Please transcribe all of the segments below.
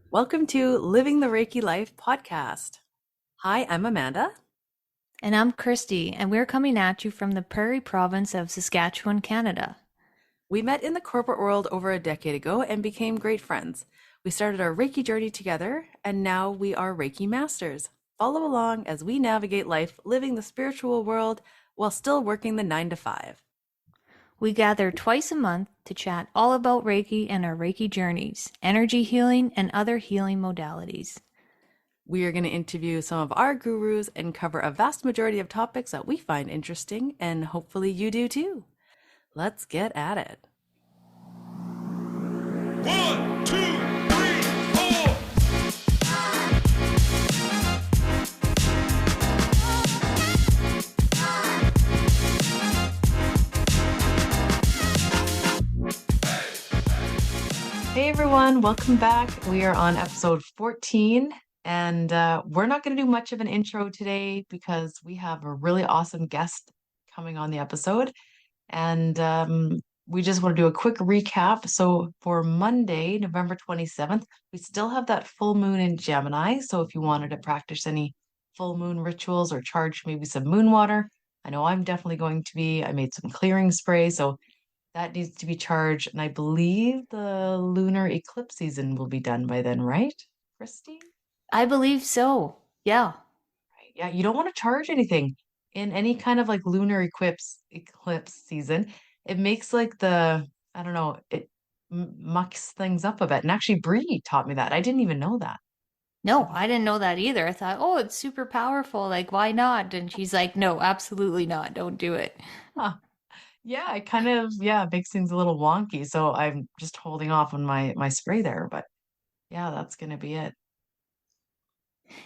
Welcome to Living the Reiki Life podcast. Hi, I'm Amanda. And I'm Christy, and we're coming at you from the Prairie Province of Saskatchewan, Canada. We met in the corporate world over a decade ago and became great friends. We started our Reiki journey together, and now we are Reiki masters. Follow along as we navigate life living the spiritual world while still working the 9 to 5. We gather twice a month to chat all about Reiki and our Reiki journeys, energy healing, and other healing modalities. We are going to interview some of our gurus and cover a vast majority of topics that we find interesting, and hopefully you do too. Let's get at it. 1, 2, 3, 4. Hey everyone, welcome back. We are on episode 14, and we're not going to do much of an intro today because we have a really awesome guest coming on the episode. And we just want to do a quick recap. So for Monday, November 27th, we still have that full moon in Gemini. So if you wanted to practice any full moon rituals or charge maybe some moon water, I know I'm definitely going to be. I made some clearing spray. So that needs to be charged. And I believe the lunar eclipse season will be done by then, right, Christy? I believe so. Yeah. Right. Yeah, you don't want to charge anything in any kind of like lunar eclipse season. It makes like I don't know, it mucks things up a bit. And actually, Bree taught me that. I didn't even know that. No, I didn't know that either. I thought, oh, it's super powerful. Like, why not? And she's like, no, absolutely not. Don't do it. Huh. Yeah, it kind of makes things a little wonky. So I'm just holding off on my spray there, but yeah, that's gonna be it.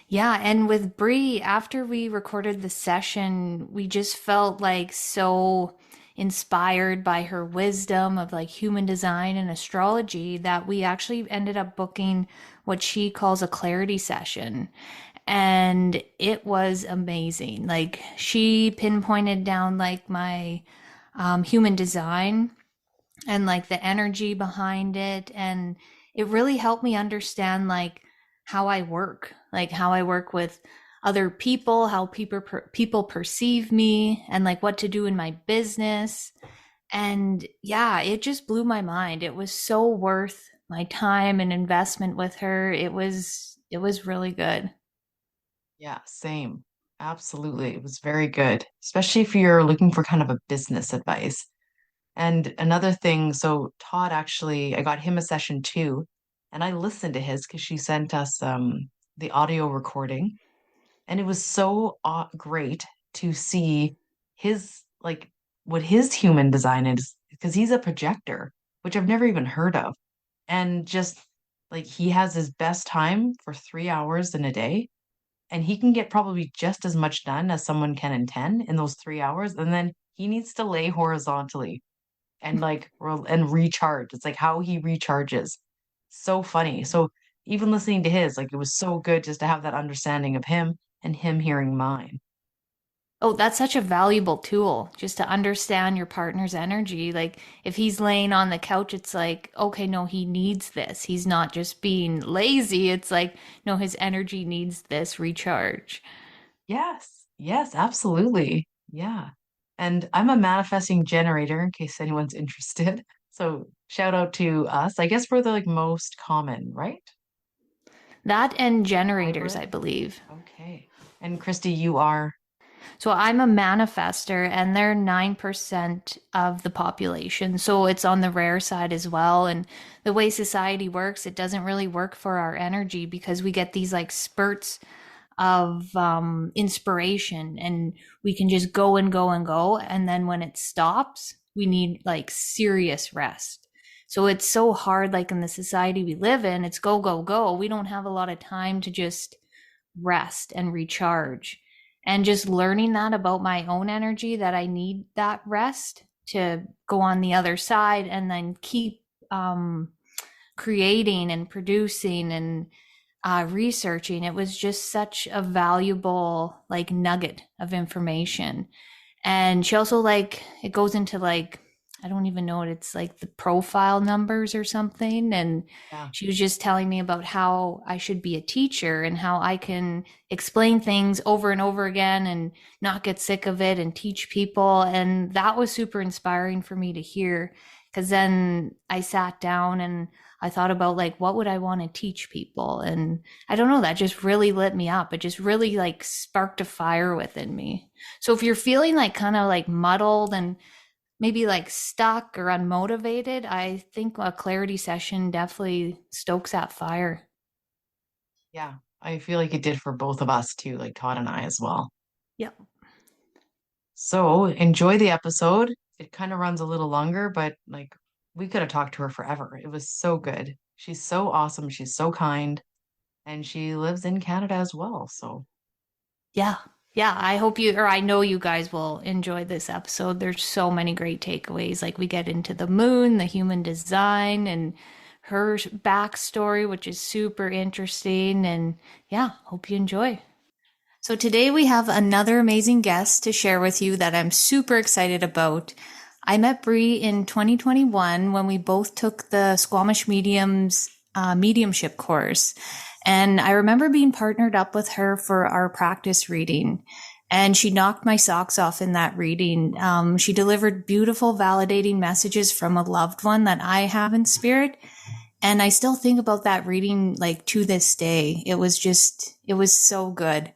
Yeah, and with Bree, after we recorded the session, we just felt like so inspired by her wisdom of like human design and astrology that we actually ended up booking what she calls a clarity session. And it was amazing. Like she pinpointed down like my human design and like the energy behind it, and it really helped me understand like how I work with other people, how people perceive me, and like what to do in my business. And yeah, it just blew my mind. It was so worth my time and investment with her. It was really good. Yeah, same. Absolutely. It was very good, especially if you're looking for kind of a business advice. And another thing, so Todd actually, I got him a session too, and I listened to his because she sent us the audio recording, and it was so great to see his like what his human design is because he's a projector, which I've never even heard of, and just like he has his best time for 3 hours in a day, and he can get probably just as much done as someone can in 10 in those 3 hours, and then he needs to lay horizontally and and recharge. It's like how he recharges. So funny. So even listening to his, like it was so good just to have that understanding of him and him hearing mine. Oh, that's such a valuable tool just to understand your partner's energy. Like if he's laying on the couch, it's like, okay, no, he needs this. He's not just being lazy. It's like, no, his energy needs this recharge. Yes, yes, absolutely. Yeah. And I'm a manifesting generator in case anyone's interested. So shout out to us. I guess we're the like most common, right? That and generators, Hybrid. I believe. Okay. And Christy, you are. So I'm a manifester and they're 9% of the population. So it's on the rare side as well. And the way society works, it doesn't really work for our energy because we get these like spurts of inspiration and we can just go and go and go. And then when it stops, we need like serious rest. So it's so hard, like in the society we live in, it's go, go, go. We don't have a lot of time to just rest and recharge. And just learning that about my own energy, that I need that rest to go on the other side and then keep creating and producing and researching. It was just such a valuable like nugget of information. And she also like it goes into like I don't even know what it's like, the profile numbers or something. And Yeah. she was just telling me about how I should be a teacher and how I can explain things over and over again and not get sick of it and teach people. And that was super inspiring for me to hear, because then I sat down and I thought about like, what would I want to teach people? And I don't know, that just really lit me up. It just really like sparked a fire within me. So if you're feeling like kind of like muddled and maybe like stuck or unmotivated, I think a clarity session definitely stokes that fire. Yeah. I feel like it did for both of us too, like Todd and I as well. Yep. So enjoy the episode. It kind of runs a little longer, but like we could have talked to her forever. It was so good. She's so awesome. She's so kind. And she lives in Canada as well. So Yeah. Yeah. I hope you, or I know you guys will enjoy this episode. There's so many great takeaways. Like we get into the moon, the human design, and her backstory, which is super interesting. And yeah, hope you enjoy. So today we have another amazing guest to share with you that I'm super excited about. I met Bree in 2021 when we both took the Squamish Mediums mediumship course. And I remember being partnered up with her for our practice reading. And she knocked my socks off in that reading. She delivered beautiful, validating messages from a loved one that I have in spirit. And I still think about that reading like to this day. It was so good.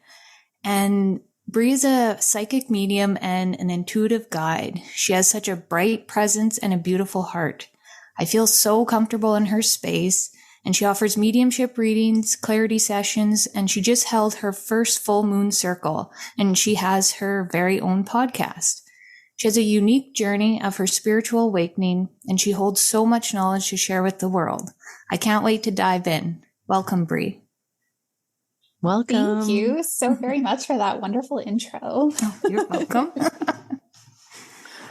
And Bree is a psychic medium and an intuitive guide. She has such a bright presence and a beautiful heart. I feel so comfortable in her space, and she offers mediumship readings, clarity sessions, and she just held her first full moon circle, and she has her very own podcast. She has a unique journey of her spiritual awakening, and she holds so much knowledge to share with the world. I can't wait to dive in. Welcome, Bree. welcome. Thank you so very much for that wonderful intro. Oh, you're welcome.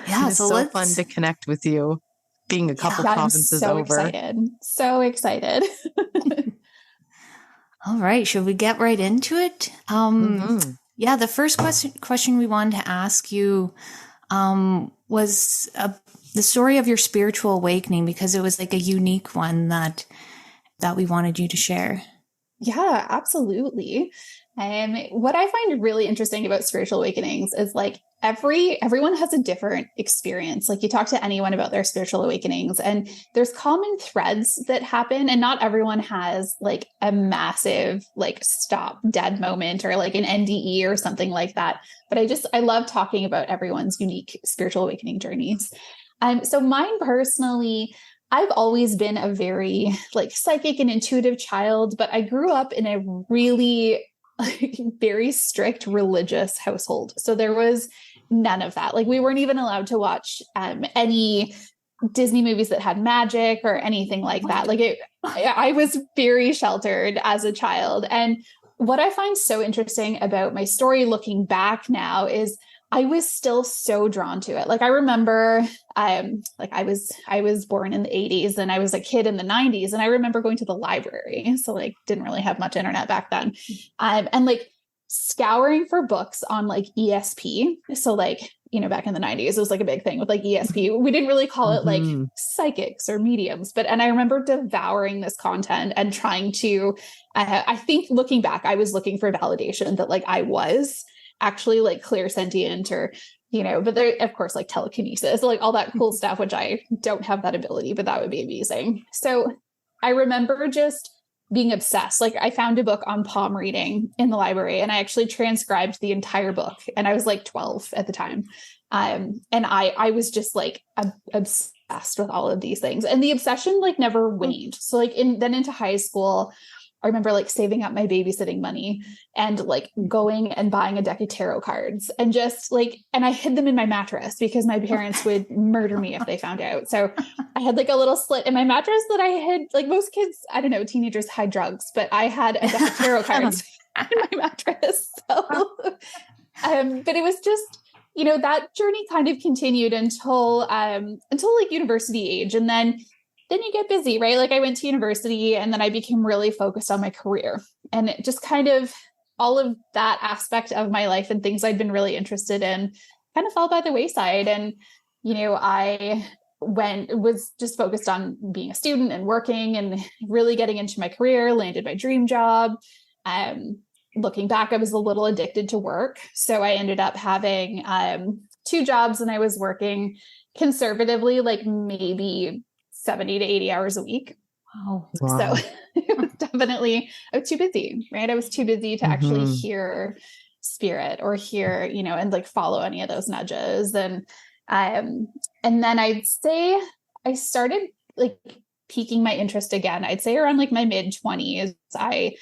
Yeah, It's so so fun to connect with you, being a couple I'm provinces so over. excited. So excited. All right, should we get right into it? Yeah, the first question we wanted to ask you was the story of your spiritual awakening, because it was like a unique one that we wanted you to share. Yeah, absolutely. What I find really interesting about spiritual awakenings is like everyone has a different experience. Like you talk to anyone about their spiritual awakenings and there's common threads that happen, and not everyone has like a massive like stop dead moment or like an NDE or something like that. But I love talking about everyone's unique spiritual awakening journeys. So mine personally, I've always been a very like psychic and intuitive child, but I grew up in a really like, very strict religious household. So there was none of that. Like we weren't even allowed to watch any Disney movies that had magic or anything like that. Like I was very sheltered as a child. And what I find so interesting about my story looking back now is I was still so drawn to it. Like I remember, like I was born in the 80s and I was a kid in the 90s, and I remember going to the library. So like didn't really have much internet back then. And like scouring for books on like ESP. So like, you know, back in the 90s, it was like a big thing with like ESP. We didn't really call it like psychics or mediums, and I remember devouring this content and trying to, I think looking back, I was looking for validation that like I was actually like clairsentient or, you know, but there, of course, like telekinesis, like all that cool stuff, which I don't have that ability, but that would be amazing. So I remember just being obsessed. Like I found a book on palm reading in the library and I actually transcribed the entire book. And I was like 12 at the time. And I was just like obsessed with all of these things. And the obsession like never waned. So like then into high school, I remember like saving up my babysitting money and like going and buying a deck of tarot cards and just like, and I hid them in my mattress because my parents would murder me if they found out. So I had like a little slit in my mattress that I hid, like most kids, I don't know, teenagers hide drugs, but I had a deck of tarot cards in my mattress. So, but it was just, you know, that journey kind of continued until like university age. And then you get busy, right? Like I went to university and then I became really focused on my career, and it just kind of all of that aspect of my life and things I'd been really interested in kind of fell by the wayside. And, you know, I was just focused on being a student and working and really getting into my career, landed my dream job. Looking back, I was a little addicted to work. So I ended up having 2 jobs, and I was working conservatively, like maybe 70 to 80 hours a week. Wow. Wow. So it was definitely, I was too busy, right? I was too busy to actually hear spirit or hear, and like follow any of those nudges. And then I'd say I started like piquing my interest again. I'd say around like my mid-20s. I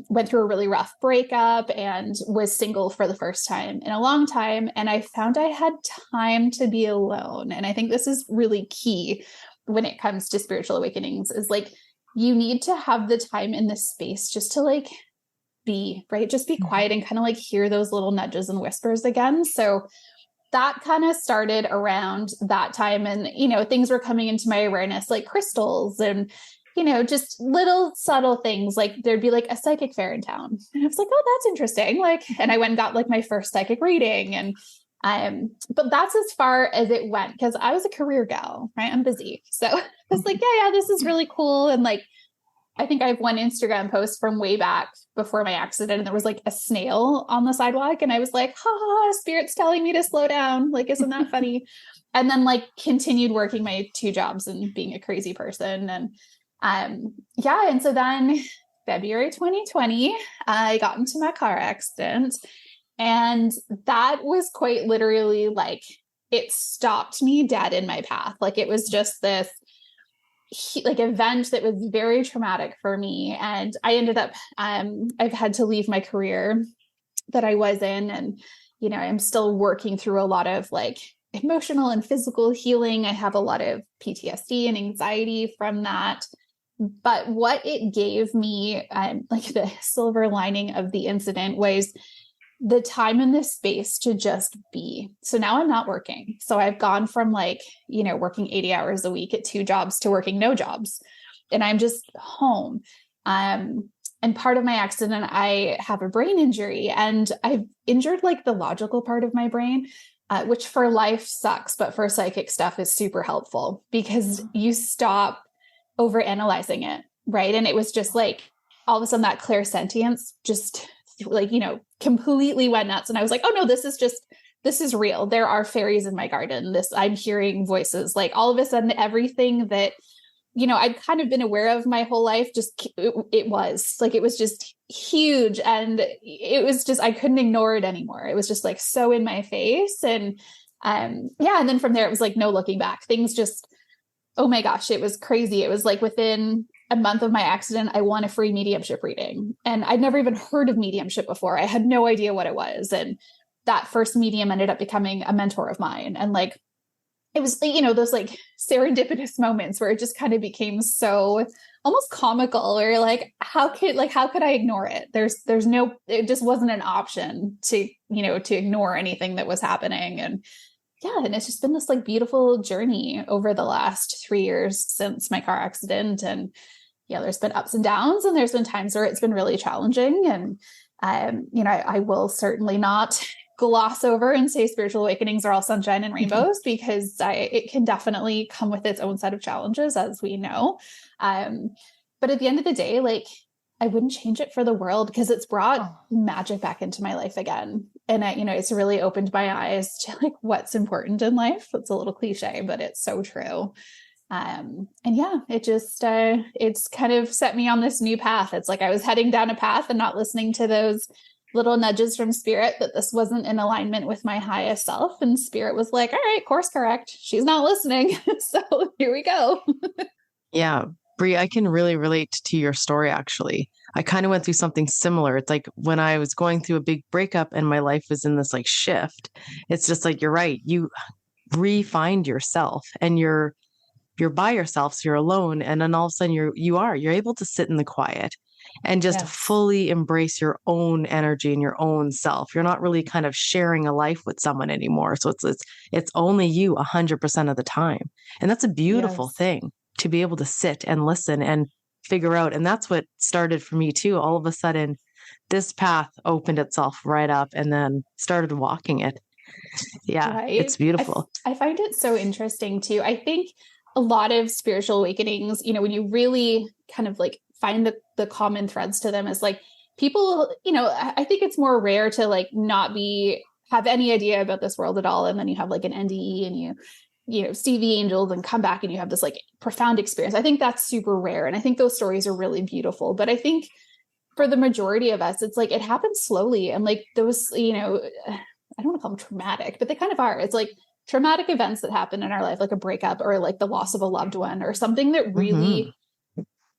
went through a really rough breakup and was single for the first time in a long time. And I found I had time to be alone. And I think this is really key when it comes to spiritual awakenings, is like, you need to have the time in the space just to like be, right? Just be quiet and kind of like hear those little nudges and whispers again. So that kind of started around that time. And, things were coming into my awareness, like crystals and, just little subtle things. Like there'd be like a psychic fair in town. And I was like, oh, that's interesting. Like, and I went and got like my first psychic reading. And, but that's as far as it went, because I was a career gal, right? I'm busy. So I was like, yeah, this is really cool. And like, I think I have one Instagram post from way back before my accident, and there was like a snail on the sidewalk. And I was like, ha, spirit's telling me to slow down. Like, isn't that funny? And then like continued working my 2 jobs and being a crazy person. And and so then February 2020, I got into my car accident, and that was quite literally like, it stopped me dead in my path. Like it was just this like event that was very traumatic for me. And I ended up, I've had to leave my career that I was in. And, I'm still working through a lot of like emotional and physical healing. I have a lot of PTSD and anxiety from that. But what it gave me, like the silver lining of the incident, was the time and the space to just be. So now I'm not working. So I've gone from like, working 80 hours a week at 2 jobs to working no jobs. And I'm just home. And part of my accident, I have a brain injury, and I've injured like the logical part of my brain, which for life sucks, but for psychic stuff is super helpful, because you stop over analyzing it. Right. And it was just like, all of a sudden that clairsentience just like, completely went nuts. And I was like, oh no, this is real. There are fairies in my garden. I'm hearing voices. Like all of a sudden, everything that, I'd kind of been aware of my whole life, it was just huge. And it was just, I couldn't ignore it anymore. It was just like so in my face. And and then from there, it was like no looking back. Things just, oh my gosh, it was crazy. It was like within a month of my accident, I won a free mediumship reading. And I'd never even heard of mediumship before. I had no idea what it was. And that first medium ended up becoming a mentor of mine. And like, it was, those like serendipitous moments where it just kind of became so almost comical, where like, how could I ignore it? It just wasn't an option to ignore anything that was happening. And and it's just been this like beautiful journey over the last 3 years since my car accident. And there's been ups and downs, and there's been times where it's been really challenging. And, I will certainly not gloss over and say spiritual awakenings are all sunshine and rainbows, because it can definitely come with its own set of challenges, as we know. But at the end of the day, like, I wouldn't change it for the world, because it's brought magic back into my life again. And it's really opened my eyes to like what's important in life. It's a little cliche, but it's so true. It just, it's kind of set me on this new path. It's like I was heading down a path and not listening to those little nudges from spirit that this wasn't in alignment with my highest self. And spirit was like, all right, course correct. She's not listening. So here we go. Yeah. Brie, I can really relate to your story, actually. I kind of went through something similar. It's like when I was going through a big breakup and my life was in this like shift, it's just like, you're right. You re-find yourself, and you're by yourself. So you're alone. And then all of a sudden you're able to sit in the quiet and just fully embrace your own energy and your own self. You're not really kind of sharing a life with someone anymore. So it's only you 100% of the time. And that's a beautiful thing, to be able to sit and listen and figure out. And that's what started for me too. All of a sudden, this path opened itself right up, and then started walking it. Yeah, Right. it's beautiful. I find it so interesting too. I think a lot of spiritual awakenings, you know, when you really kind of like find the common threads to them is like people, you know, I think it's more rare to like not have any idea about this world at all. And then you have like an NDE and you know, see the angels and come back and you have this like profound experience. I think that's super rare. And I think those stories are really beautiful. But I think for the majority of us, it's like it happens slowly. And like those, you know, I don't want to call them traumatic, but they kind of are. It's like traumatic events that happen in our life, like a breakup or like the loss of a loved one or something that really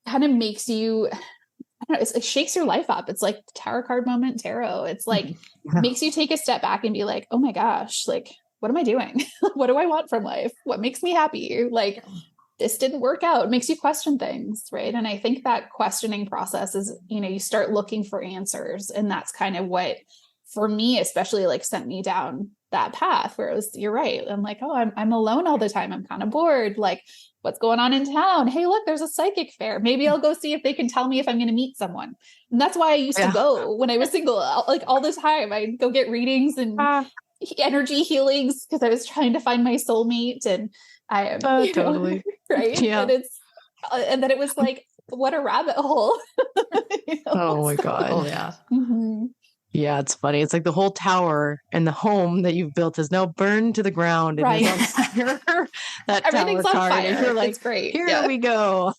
kind of makes you, I don't know, it shakes your life up. It's like the tarot card moment, tarot. It's like makes you take a step back and be like, oh my gosh, like, what am I doing? What do I want from life? What makes me happy? Like, this didn't work out. It makes you question things, right? And I think that questioning process is, you know, you start looking for answers. And that's kind of what, for me, especially like sent me down that path where it was, you're right. I'm like, oh, I'm alone all the time. I'm kind of bored. Like, what's going on in town? Hey, look, there's a psychic fair. Maybe I'll go see if they can tell me if I'm going to meet someone. And that's why I used to go when I was single, like all the time. I'd go get readings and energy healings because I was trying to find my soulmate. And I totally right. Yeah. And then it was like, what a rabbit hole. You know? Oh my God. Oh yeah. Mm-hmm. Yeah, it's funny. It's like the whole tower and the home that you've built is now burned to the ground and is on fire. That everything's tower on card, fire. and you're like, it's great. Here we go.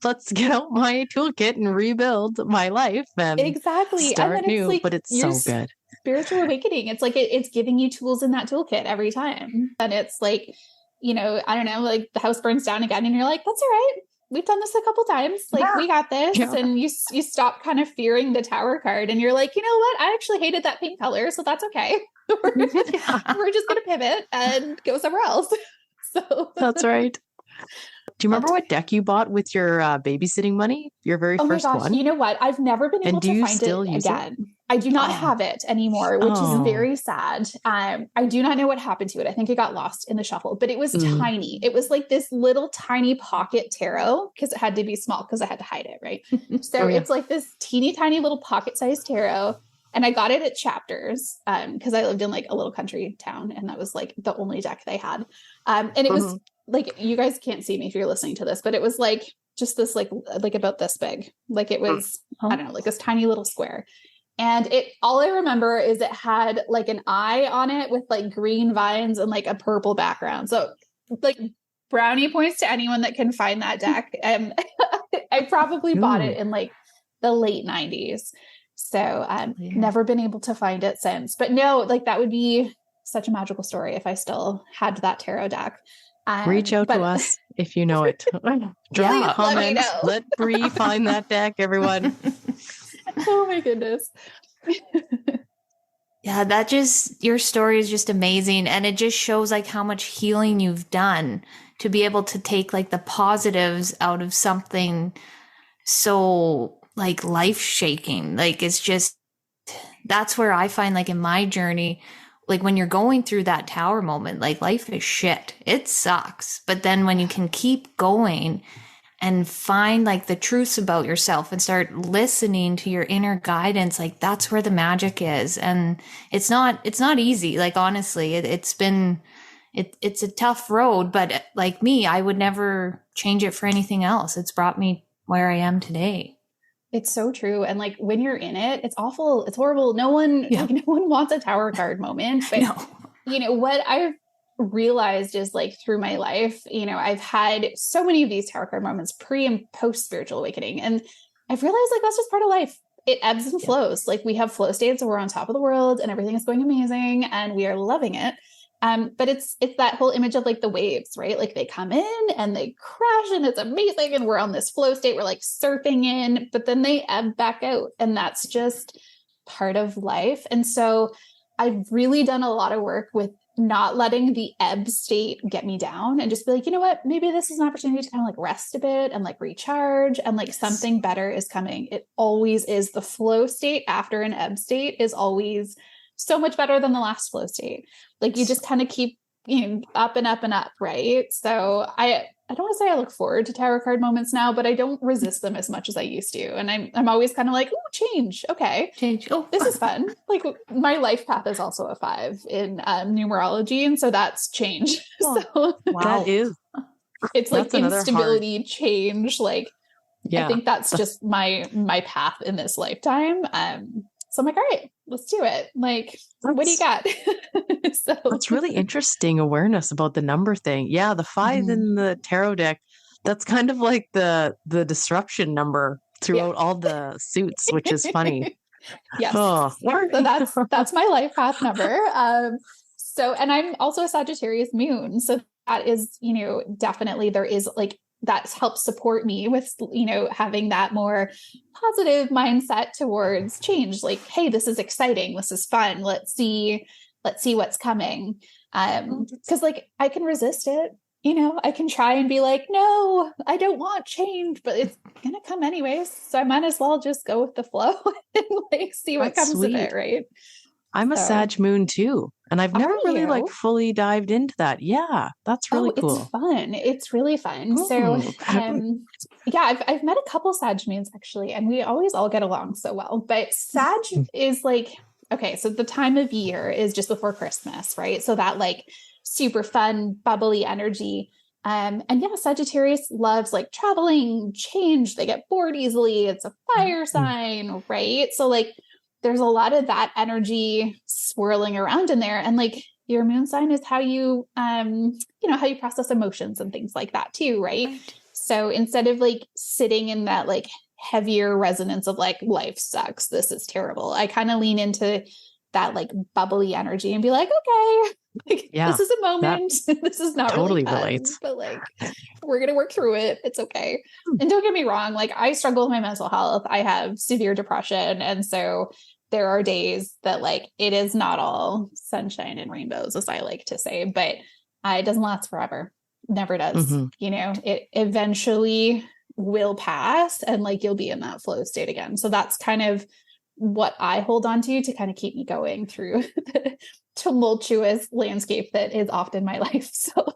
Let's get out my toolkit and rebuild my life and start and then new. Like but it's so good. Spiritual awakening. It's like it's giving you tools in that toolkit every time. And it's like, you know, I don't know, like the house burns down again and you're like, that's all right. We've done this a couple times. Like we got this. Yeah. And you stop kind of fearing the tower card and you're like, you know what? I actually hated that pink color. So that's okay. We're just going to pivot and go somewhere else. So that's right. Do you remember what deck you bought with your babysitting money? Your very first one? You know what? I've never been able to find it again. I do not have it anymore, which is very sad. I do not know what happened to it. I think it got lost in the shuffle, but it was tiny. It was like this little tiny pocket tarot because it had to be small because I had to hide it, right? So it's like this teeny tiny little pocket sized tarot. And I got it at Chapters because I lived in like a little country town and that was like the only deck they had. And it was like, you guys can't see me if you're listening to this, but it was like just this like about this big, like it was, I don't know, like this tiny little square. And all I remember is it had like an eye on it with like green vines and like a purple background. So like brownie points to anyone that can find that deck. I probably bought it in like the late 90s. So I've never been able to find it since. But no, like that would be such a magical story if I still had that tarot deck. Reach out to us if you know it. Drop a comment. Let Bree find that deck, everyone. Oh my goodness. Yeah, your story is just amazing. And it just shows like how much healing you've done to be able to take like the positives out of something so like life shaking. Like it's just, that's where I find like in my journey, like when you're going through that tower moment, like life is shit. It sucks. But then when you can keep going and find like the truths about yourself and start listening to your inner guidance, like that's where the magic is. And it's not easy. Like, honestly, it's a tough road, but like me, I would never change it for anything else. It's brought me where I am today. It's so true. And like when you're in it, it's awful. It's horrible. No one wants a tower card moment. But you know, what I've realized is like through my life, you know, I've had so many of these tarot card moments pre and post spiritual awakening. And I've realized like that's just part of life. It ebbs and flows. Like we have flow states where we're on top of the world and everything is going amazing and we are loving it. But it's that whole image of like the waves, right? Like they come in and they crash and it's amazing. And we're on this flow state. We're like surfing in, but then they ebb back out. And that's just part of life. And so I've really done a lot of work with not letting the ebb state get me down and just be like, you know what, maybe this is an opportunity to kind of like rest a bit and like recharge and like something better is coming. It always is. The flow state after an ebb state is always so much better than the last flow state. Like you just kind of keep, you know, up and up and up. Right. So I don't want to say I look forward to tarot card moments now, but I don't resist them as much as I used to. And I'm always kind of like, oh, change. Okay. Change. Oh, This is fun. Like my life path is also a 5 in numerology. And so that's change. Oh, So That is. it's like That's another instability, change. Like, Yeah. I think that's just my path in this lifetime. So I'm like, all right, let's do it. Like, what do you got? So That's really interesting awareness about the number thing. Yeah, the 5 in the tarot deck, that's kind of like the disruption number throughout all the suits, which is funny. Yes. Oh, So that's my life path number. So, and I'm also a Sagittarius moon. So that is, definitely there is like, that helps support me with, having that more positive mindset towards change. Like, hey, this is exciting. This is fun. Let's see what's coming. Cause like I can resist it, I can try and be like, no, I don't want change, but it's going to come anyways. So I might as well just go with the flow and like see what That's comes sweet. of it. Right. I'm a Sag moon too. And I've never really like fully dived into that. Yeah, that's really cool. It's fun. It's really fun. So, yeah, I've met a couple Sag moons actually, and we always all get along so well. But Sag is like, okay, so the time of year is just before Christmas, right? So that like super fun, bubbly energy. And yeah, Sagittarius loves like traveling, change. They get bored easily. It's a fire sign, right? So like, there's a lot of that energy swirling around in there. And like your moon sign is how you, how you process emotions and things like that too. Right. So instead of like sitting in that like heavier resonance of like, life sucks, this is terrible, I kind of lean into that like bubbly energy and be like, okay, like, this is a moment. This is not totally really fun, relates. but like, we're going to work through it. It's okay. And don't get me wrong. Like I struggle with my mental health. I have severe depression. And so there are days that like, it is not all sunshine and rainbows, as I like to say, but it doesn't last forever. Never does. It eventually will pass and like, you'll be in that flow state again. So that's kind of what I hold on to kind of keep me going through the tumultuous landscape that is often my life. So,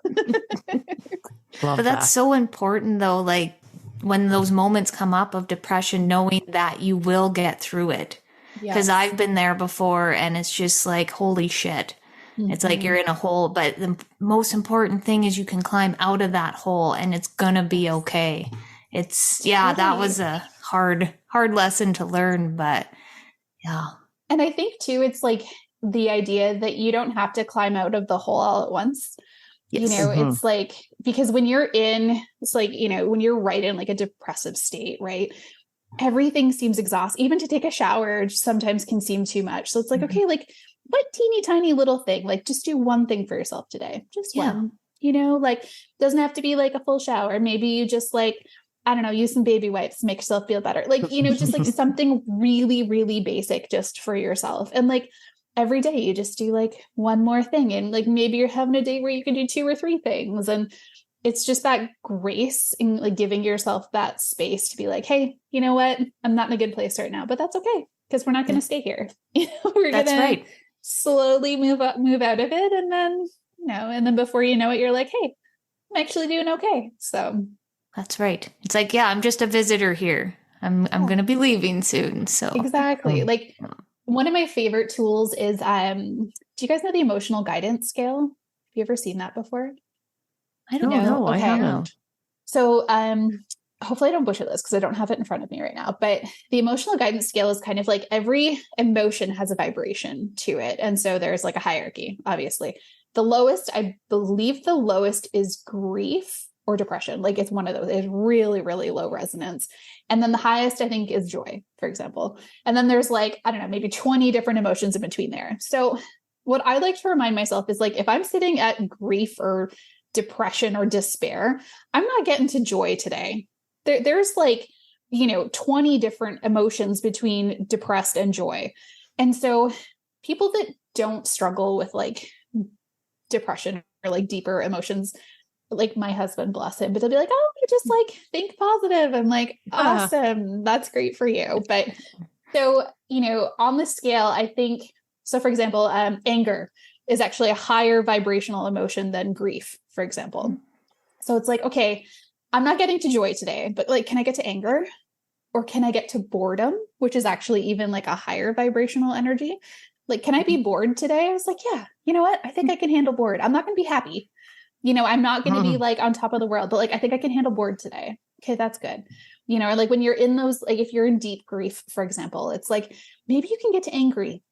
but that's so important though. Like when those moments come up of depression, knowing that you will get through it. Because I've been there before and it's just like, holy shit. It's like you're in a hole, but the most important thing is you can climb out of that hole and it's gonna be okay. That was a hard lesson to learn, but yeah. And I think too, it's like the idea that you don't have to climb out of the hole all at once. Yes. It's like, because when you're in, it's like, when you're right in like a depressive state, right? Everything seems exhausting. Even to take a shower sometimes can seem too much. So it's like, okay, like what teeny tiny little thing, like just do one thing for yourself today. Just one, like doesn't have to be like a full shower. Maybe you just like, I don't know, use some baby wipes to make yourself feel better. Like, just like something really, really basic just for yourself. And like every day you just do like one more thing. And like, maybe you're having a day where you can do 2 or 3 things. And it's just that grace in like giving yourself that space to be like, hey, you know what? I'm not in a good place right now, but that's okay. Because we're not going to stay here. We're going to slowly move out of it. And then, and then before you know it, you're like, hey, I'm actually doing okay. So that's right. It's like, yeah, I'm just a visitor here. I'm going to be leaving soon. So exactly. Like one of my favorite tools is, do you guys know the emotional guidance scale? Have you ever seen that before? I don't know. Okay. I haven't. So, hopefully I don't butcher this because I don't have it in front of me right now, but the emotional guidance scale is kind of like every emotion has a vibration to it. And so there's like a hierarchy, obviously. The lowest, I believe the lowest is grief or depression. Like it's one of those, it's really, really low resonance. And then the highest I think is joy, for example. And then there's like, I don't know, maybe 20 different emotions in between there. So what I like to remind myself is like, if I'm sitting at grief or depression or despair, I'm not getting to joy today. There's like, 20 different emotions between depressed and joy. And so people that don't struggle with like depression or like deeper emotions, like my husband, bless him, but they'll be like, oh, you just like think positive. I'm like, awesome. That's great for you. But so, on the scale, I think, so for example, anger is actually a higher vibrational emotion than grief, for example. So it's like, okay, I'm not getting to joy today, but like, can I get to anger? Or can I get to boredom, which is actually even like a higher vibrational energy? Like, can I be bored today? I was like, yeah, you know what? I think I can handle bored. I'm not going to be happy. I'm not going to be like on top of the world, but like, I think I can handle bored today. Okay, that's good. Or like when you're in those, like if you're in deep grief, for example, it's like, maybe you can get to angry.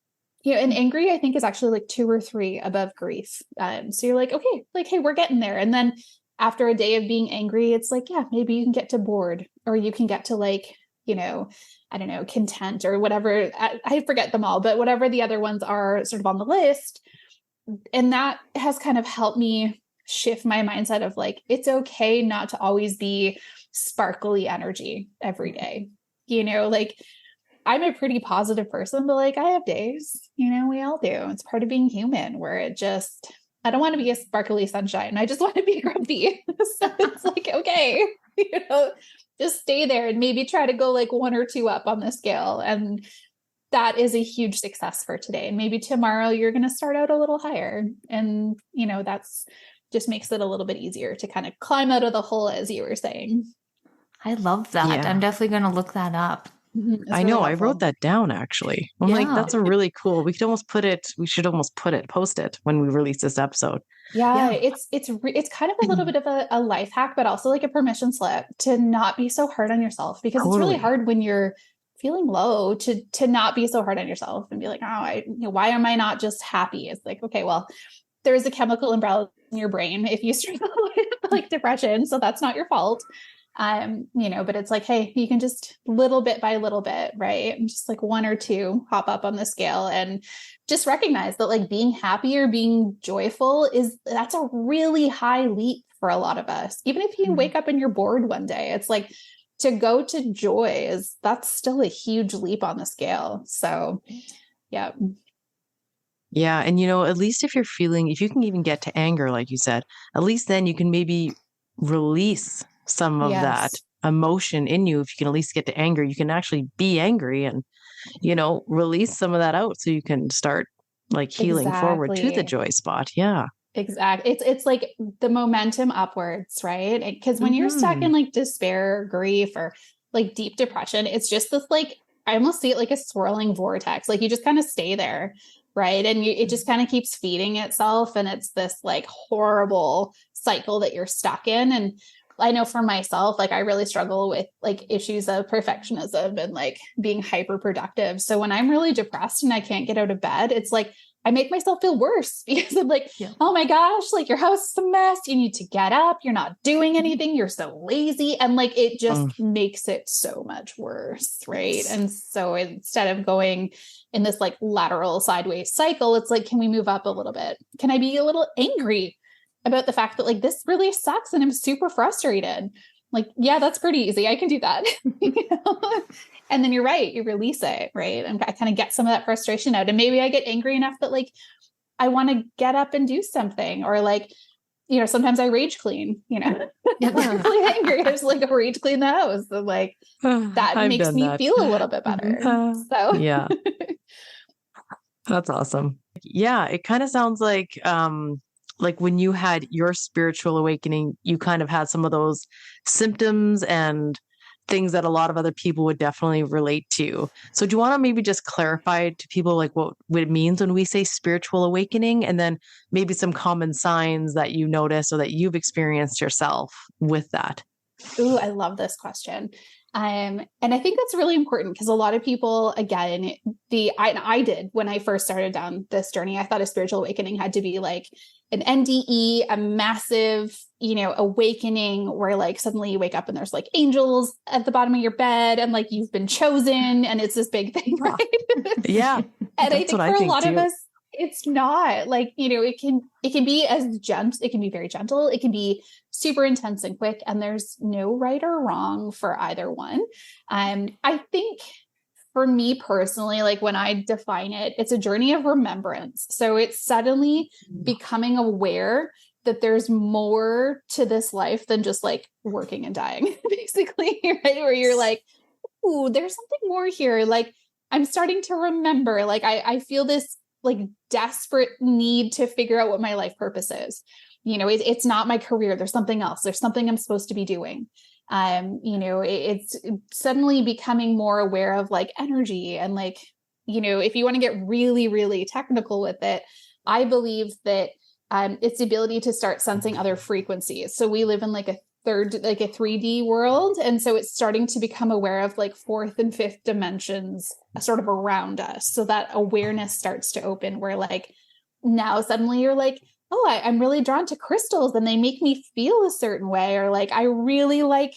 And angry, I think, is actually like 2 or 3 above grief. So you're like, okay, like, hey, we're getting there. And then after a day of being angry, it's like, yeah, maybe you can get to bored, or you can get to like, I don't know, content or whatever. I forget them all, but whatever the other ones are sort of on the list. And that has kind of helped me shift my mindset of like, it's okay not to always be sparkly energy every day. Like I'm a pretty positive person, but like I have days, we all do. It's part of being human where I don't want to be a sparkly sunshine. I just want to be grumpy. So it's like, okay, just stay there and maybe try to go like 1 or 2 up on the scale. And that is a huge success for today. And maybe tomorrow you're going to start out a little higher. And, that's just makes it a little bit easier to kind of climb out of the hole, as you were saying. I love that. Yeah. I'm definitely going to look that up. I know. I wrote that down actually. I'm like, that's a really cool. We should almost post it when we release this episode. Yeah. It's kind of a little bit of a life hack, but also like a permission slip to not be so hard on yourself, because it's really hard when you're feeling low to not be so hard on yourself and be like, oh, why am I not just happy? It's like, okay, well, there's a chemical imbalance in your brain if you struggle with like depression. So that's not your fault. But it's like, hey, you can just little bit by little bit, right? And just like 1 or 2 hop up on the scale and just recognize that like being happy or being joyful that's a really high leap for a lot of us. Even if you wake up and you're bored one day, it's like to go to joy that's still a huge leap on the scale. So yeah. Yeah. And, at least if you can even get to anger, like you said, at least then you can maybe release some of that emotion in you. If you can at least get to anger, you can actually be angry and, release some of that out so you can start like healing forward to the joy spot. Yeah. Exactly. It's like the momentum upwards, right? Because when you're stuck in like despair, grief, or like deep depression, it's just this like, I almost see it like a swirling vortex. Like you just kind of stay there, right? And it just kind of keeps feeding itself. And it's this like horrible cycle that you're stuck in. And I know for myself, like I really struggle with like issues of perfectionism and like being hyper productive. So when I'm really depressed and I can't get out of bed, it's like I make myself feel worse because I'm like, oh my gosh, like your house is a mess. You need to get up. You're not doing anything. You're so lazy. And like, it just makes it so much worse. Right. And so instead of going in this like lateral sideways cycle, it's like, can we move up a little bit? Can I be a little angry about the fact that like, this really sucks and I'm super frustrated? Like, yeah, that's pretty easy. I can do that. And then you're right. You release it. Right. And I kind of get some of that frustration out. And maybe I get angry enough that like, I want to get up and do something, or like, sometimes I rage clean, I'm really angry. I just like rage clean the house. And like that makes me feel a little bit better. So yeah, that's awesome. Yeah. It kind of sounds like when you had your spiritual awakening, you kind of had some of those symptoms and things that a lot of other people would definitely relate to. So do you want to maybe just clarify to people like what it means when we say spiritual awakening, and then maybe some common signs that you notice or that you've experienced yourself with that? Ooh, I love this question. And I think that's really important because a lot of people, again, I did when I first started down this journey, I thought a spiritual awakening had to be like an NDE, a massive, awakening where like suddenly you wake up and there's like angels at the bottom of your bed and like you've been chosen and it's this big thing, right? Yeah. And I think for a lot of us, it's not like, it can be it can be very gentle. It can be super intense and quick, and there's no right or wrong for either one. I think for me personally, like when I define it, it's a journey of remembrance. So it's suddenly becoming aware that there's more to this life than just like working and dying, basically, right? Where you're like, ooh, there's something more here. Like I'm starting to remember, like I feel this like desperate need to figure out what my life purpose is. it's not my career. There's something else. There's something I'm supposed to be doing. It's suddenly becoming more aware of like energy and like, if you want to get really, really technical with it, I believe that it's the ability to start sensing other frequencies. So we live in like a 3D world. And so it's starting to become aware of like fourth and fifth dimensions sort of around us. So that awareness starts to open where like now suddenly you're like, oh, I'm really drawn to crystals and they make me feel a certain way. Or like, I really like,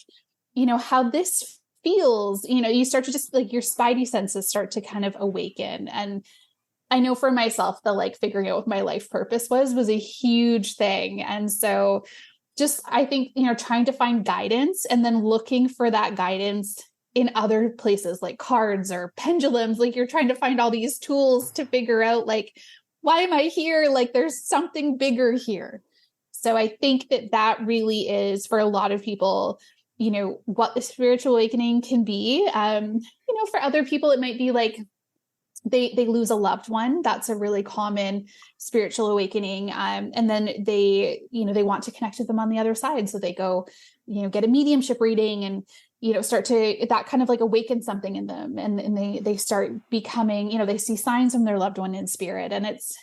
how this feels, you start to just like your spidey senses start to kind of awaken. And I know for myself, the like figuring out what my life purpose was a huge thing. And so just, I think, trying to find guidance and then looking for that guidance in other places like cards or pendulums, like you're trying to find all these tools to figure out like, why am I here? Like there's something bigger here. So I think that really is for a lot of people, what the spiritual awakening can be. For other people, it might be like they lose a loved one. That's a really common spiritual awakening. And then they want to connect with them on the other side. So they go, get a mediumship reading and, start to, that kind of like awaken something in them. And they start becoming, they see signs from their loved one in spirit. And it's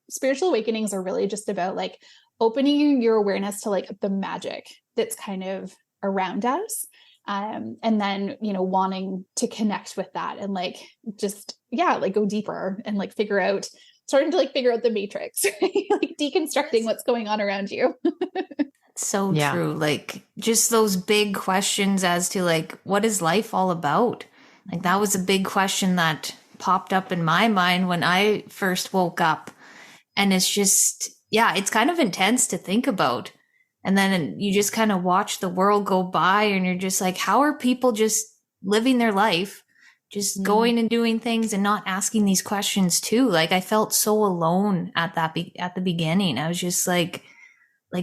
spiritual awakenings are really just about like opening your awareness to like the magic that's kind of around us. And then, wanting to connect with that and like, just, like go deeper and like starting to figure out the matrix, right? Like deconstructing what's going on around you. So true. Like just those big questions as to like, what is life all about? Like that was a big question that popped up in my mind when I first woke up. And it's just, it's kind of intense to think about. And then you just kind of watch the world go by and you're just like, how are people just living their life, just going and doing things and not asking these questions too? Like I felt so alone at the beginning. I was just like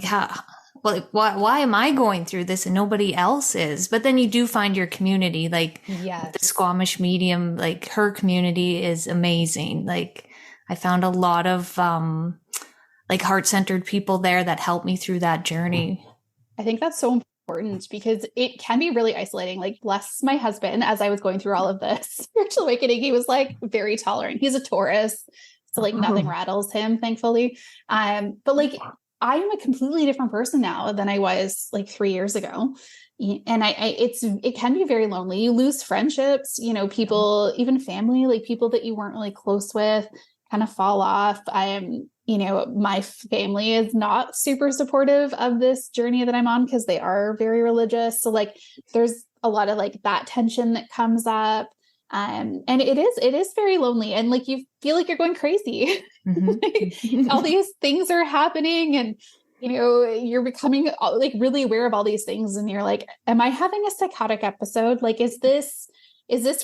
how, well, why am I going through this and nobody else is? But then you do find your community, like the Squamish medium, like her community is amazing. Like I found a lot of, like heart-centered people there that helped me through that journey. I think that's so important because it can be really isolating. Like bless my husband, as I was going through all of this spiritual awakening, he was like very tolerant. He's a Taurus, so like nothing rattles him, thankfully. But like I'm a completely different person now than I was like 3 years ago. And it can be very lonely. You lose friendships, people, even family, like people that you weren't really close with kind of fall off. My family is not super supportive of this journey that I'm on because they are very religious. So like, there's a lot of like that tension that comes up. And it is very lonely. And like, you feel like you're going crazy. Like, all these things are happening and, you're becoming like really aware of all these things. And you're like, am I having a psychotic episode? Like, is this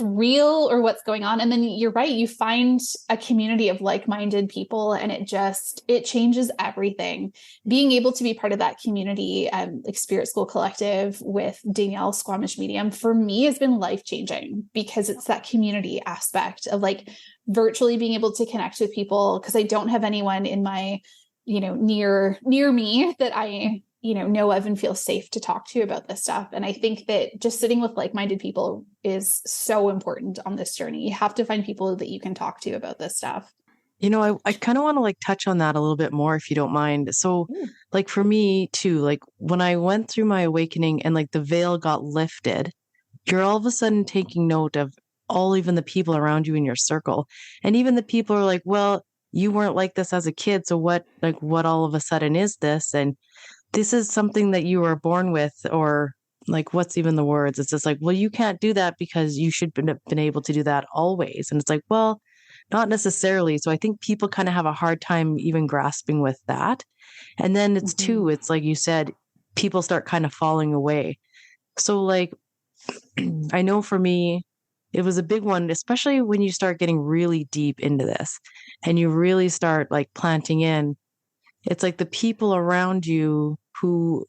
real or what's going on? And then you're right. You find a community of like-minded people and it changes everything. Being able to be part of that community, like Spirit School Collective with Danielle Squamish Medium, for me has been life-changing because it's that community aspect of like virtually being able to connect with people. Cause I don't have anyone in my, near me that I, know of and feel safe to talk to about this stuff. And I think that just sitting with like-minded people is so important on this journey. You have to find people that you can talk to about this stuff. I kind of want to like touch on that a little bit more if you don't mind. So like for me too, like when I went through my awakening and like the veil got lifted, you're all of a sudden taking note of even the people around you in your circle. And even the people are like, well, you weren't like this as a kid. So what all of a sudden is this? And this is something that you were born with, or like, what's even the words? It's just like, well, you can't do that because you should have been able to do that always. And it's like, well, not necessarily. So I think people kind of have a hard time even grasping with that. And then it's it's like you said, people start kind of falling away. So like, I know for me, it was a big one, especially when you start getting really deep into this and you really start like planting in. It's like the people around you who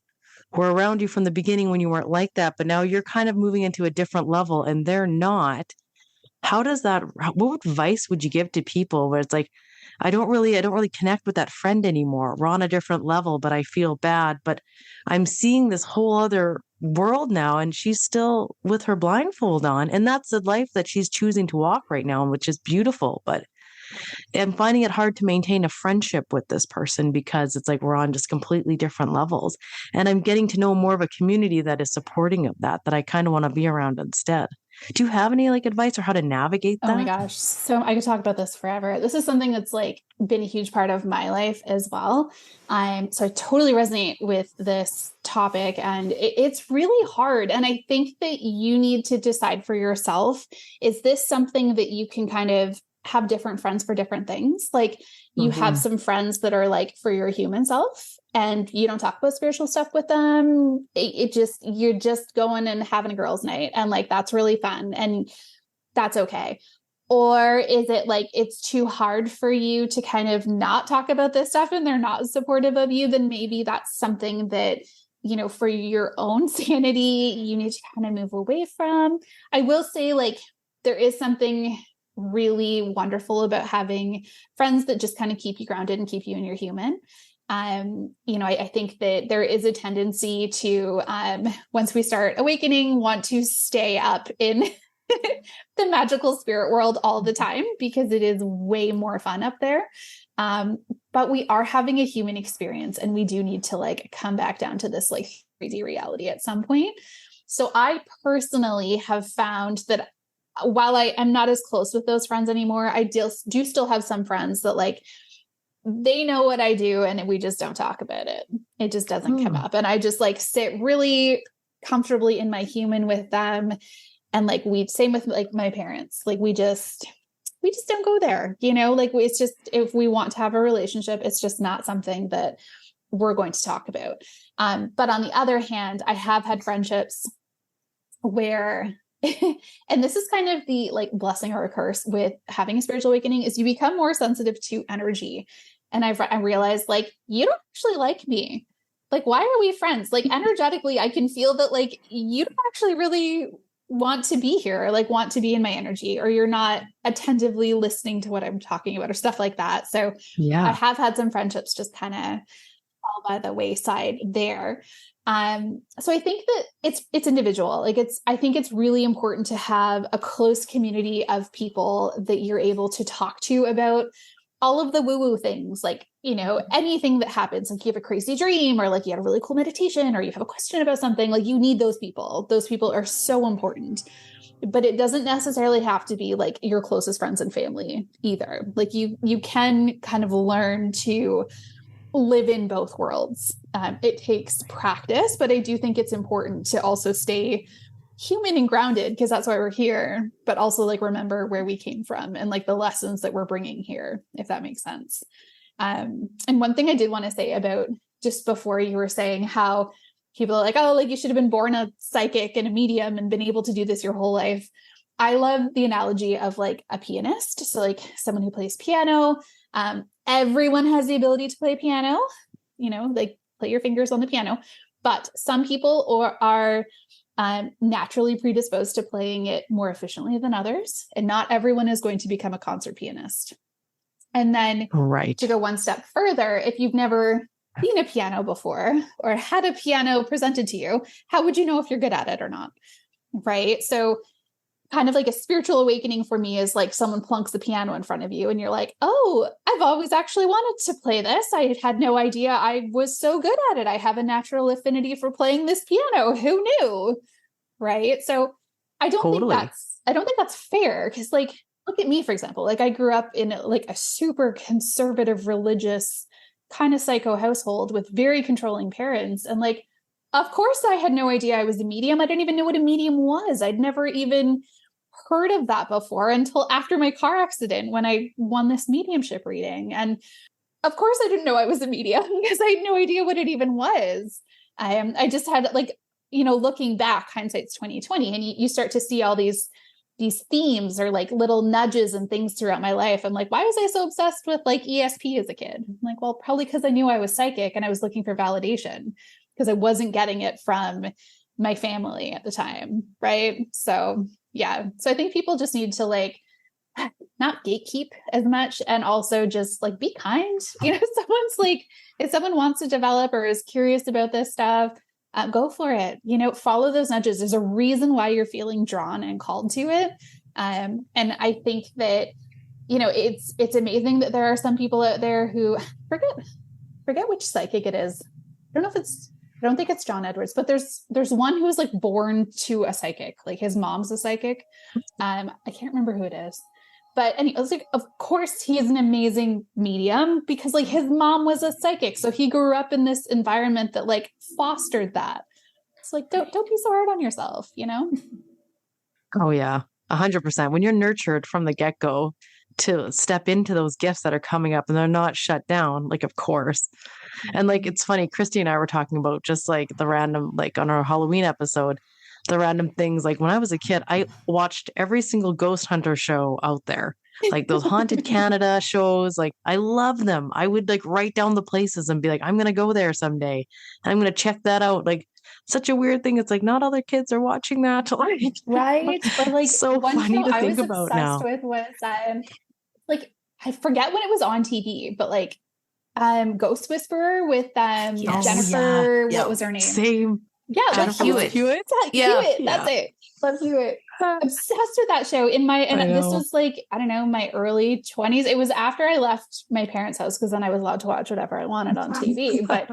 were around you from the beginning when you weren't like that, but now you're kind of moving into a different level and they're not. What advice would you give to people where it's like, I don't really connect with that friend anymore. We're on a different level, but I feel bad. But I'm seeing this whole other world now, and she's still with her blindfold on. And that's the life that she's choosing to walk right now, which is beautiful. But I'm finding it hard to maintain a friendship with this person because it's like we're on just completely different levels. And I'm getting to know more of a community that is supporting of that I kind of want to be around instead. Do you have any like advice or how to navigate Oh my that? gosh. So I could talk about this forever. This is something that's like been a huge part of my life as well. So I totally resonate with this topic, and it's really hard. And I think that you need to decide for yourself, is this something that you can kind of have different friends for different things? Like you have some friends that are like for your human self, and you don't talk about spiritual stuff with them. You're just going and having a girls' night, and like that's really fun, and that's okay. Or is it like it's too hard for you to kind of not talk about this stuff and they're not supportive of you? Then maybe that's something that, you know, for your own sanity, you need to kind of move away from. I will say, like, there is something really wonderful about having friends that just kind of keep you grounded and keep you in your human. You know, I think that there is a tendency to, once we start awakening, want to stay up in the magical spirit world all the time because it is way more fun up there. But we are having a human experience, and we do need to like come back down to this like 3D reality at some point. So I personally have found that while I am not as close with those friends anymore, I do still have some friends that like, they know what I do and we just don't talk about it. It just doesn't come up. And I just like sit really comfortably in my human with them. And like same with like my parents, like we just don't go there, you know, like it's just, if we want to have a relationship, it's just not something that we're going to talk about. But on the other hand, I have had friendships where, and this is kind of the like blessing or a curse with having a spiritual awakening, is you become more sensitive to energy. And I realized like, you don't actually like me. Like, why are we friends? Like energetically, I can feel that like, you don't actually really want to be here, like want to be in my energy, or you're not attentively listening to what I'm talking about or stuff like that. So I have had some friendships just kind of fall by the wayside there. So I think that it's individual. Like I think it's really important to have a close community of people that you're able to talk to about all of the woo-woo things, like, you know, anything that happens, like you have a crazy dream, or like you had a really cool meditation, or you have a question about something, like you need those people. Those people are so important, but it doesn't necessarily have to be like your closest friends and family either. Like you can kind of learn to live in both worlds. It takes practice, but I do think it's important to also stay human and grounded, because that's why we're here, but also like remember where we came from and like the lessons that we're bringing here, if that makes sense. And one thing I did want to say about just before, you were saying how people are like, oh, like you should have been born a psychic and a medium and been able to do this your whole life. I love the analogy of like a pianist. So like someone who plays piano, everyone has the ability to play piano, you know, like play your fingers on the piano, but some people are naturally predisposed to playing it more efficiently than others. And not everyone is going to become a concert pianist. And then to go one step further, if you've never seen a piano before or had a piano presented to you, how would you know if you're good at it or not? Right. So kind of like a spiritual awakening for me is like someone plunks the piano in front of you and you're like, oh, I've always actually wanted to play this. I had no idea I was so good at it. I have a natural affinity for playing this piano. Who knew? Right. So I don't think that's fair, because like, look at me, for example, like I grew up in like a super conservative, religious kind of psycho household with very controlling parents. And like, of course I had no idea I was a medium. I didn't even know what a medium was. I'd never even heard of that before until after my car accident, when I won this mediumship reading. And of course I didn't know I was a medium because I had no idea what it even was. I just had like, you know, looking back, hindsight's 2020, and you start to see all these themes or like little nudges and things throughout my life. I'm like, why was I so obsessed with like ESP as a kid? I'm like, well, probably because I knew I was psychic and I was looking for validation because I wasn't getting it from my family at the time. Right. So yeah. So I think people just need to like not gatekeep as much, and also just like be kind. Someone's like, if someone wants to develop or is curious about this stuff, go for it. Follow those nudges. There's a reason why you're feeling drawn and called to it. And I think that, it's amazing that there are some people out there who forget which psychic it is. I don't think it's John Edwards, but there's one who's like born to a psychic, like his mom's a psychic. I can't remember who it is, but anyway, it's like, of course he's an amazing medium because like his mom was a psychic. So he grew up in this environment that like fostered that. It's like, don't be so hard on yourself, Oh yeah, 100%. When you're nurtured from the get-go to step into those gifts that are coming up and they're not shut down, like, of course. And like, it's funny, Christy and I were talking about just like the random, like on our Halloween episode, the random things. Like when I was a kid, I watched every single ghost hunter show out there, like those Haunted Canada shows. Like I love them. I would like write down the places and be like, I'm going to go there someday. And I'm going to check that out. Like such a weird thing. It's like not other kids are watching that. Like, right. But like so one funny show to I think was about obsessed now. with was like, I forget when it was on TV, but like Ghost Whisperer with Yes. Jennifer, Yeah. what was her name? Same. Yeah, Jennifer like Hewitt. Yeah. Hewitt, that's it. Love Hewitt. Obsessed with that show and this was like, I don't know, my early 20s. It was after I left my parents' house because then I was allowed to watch whatever I wanted on TV. But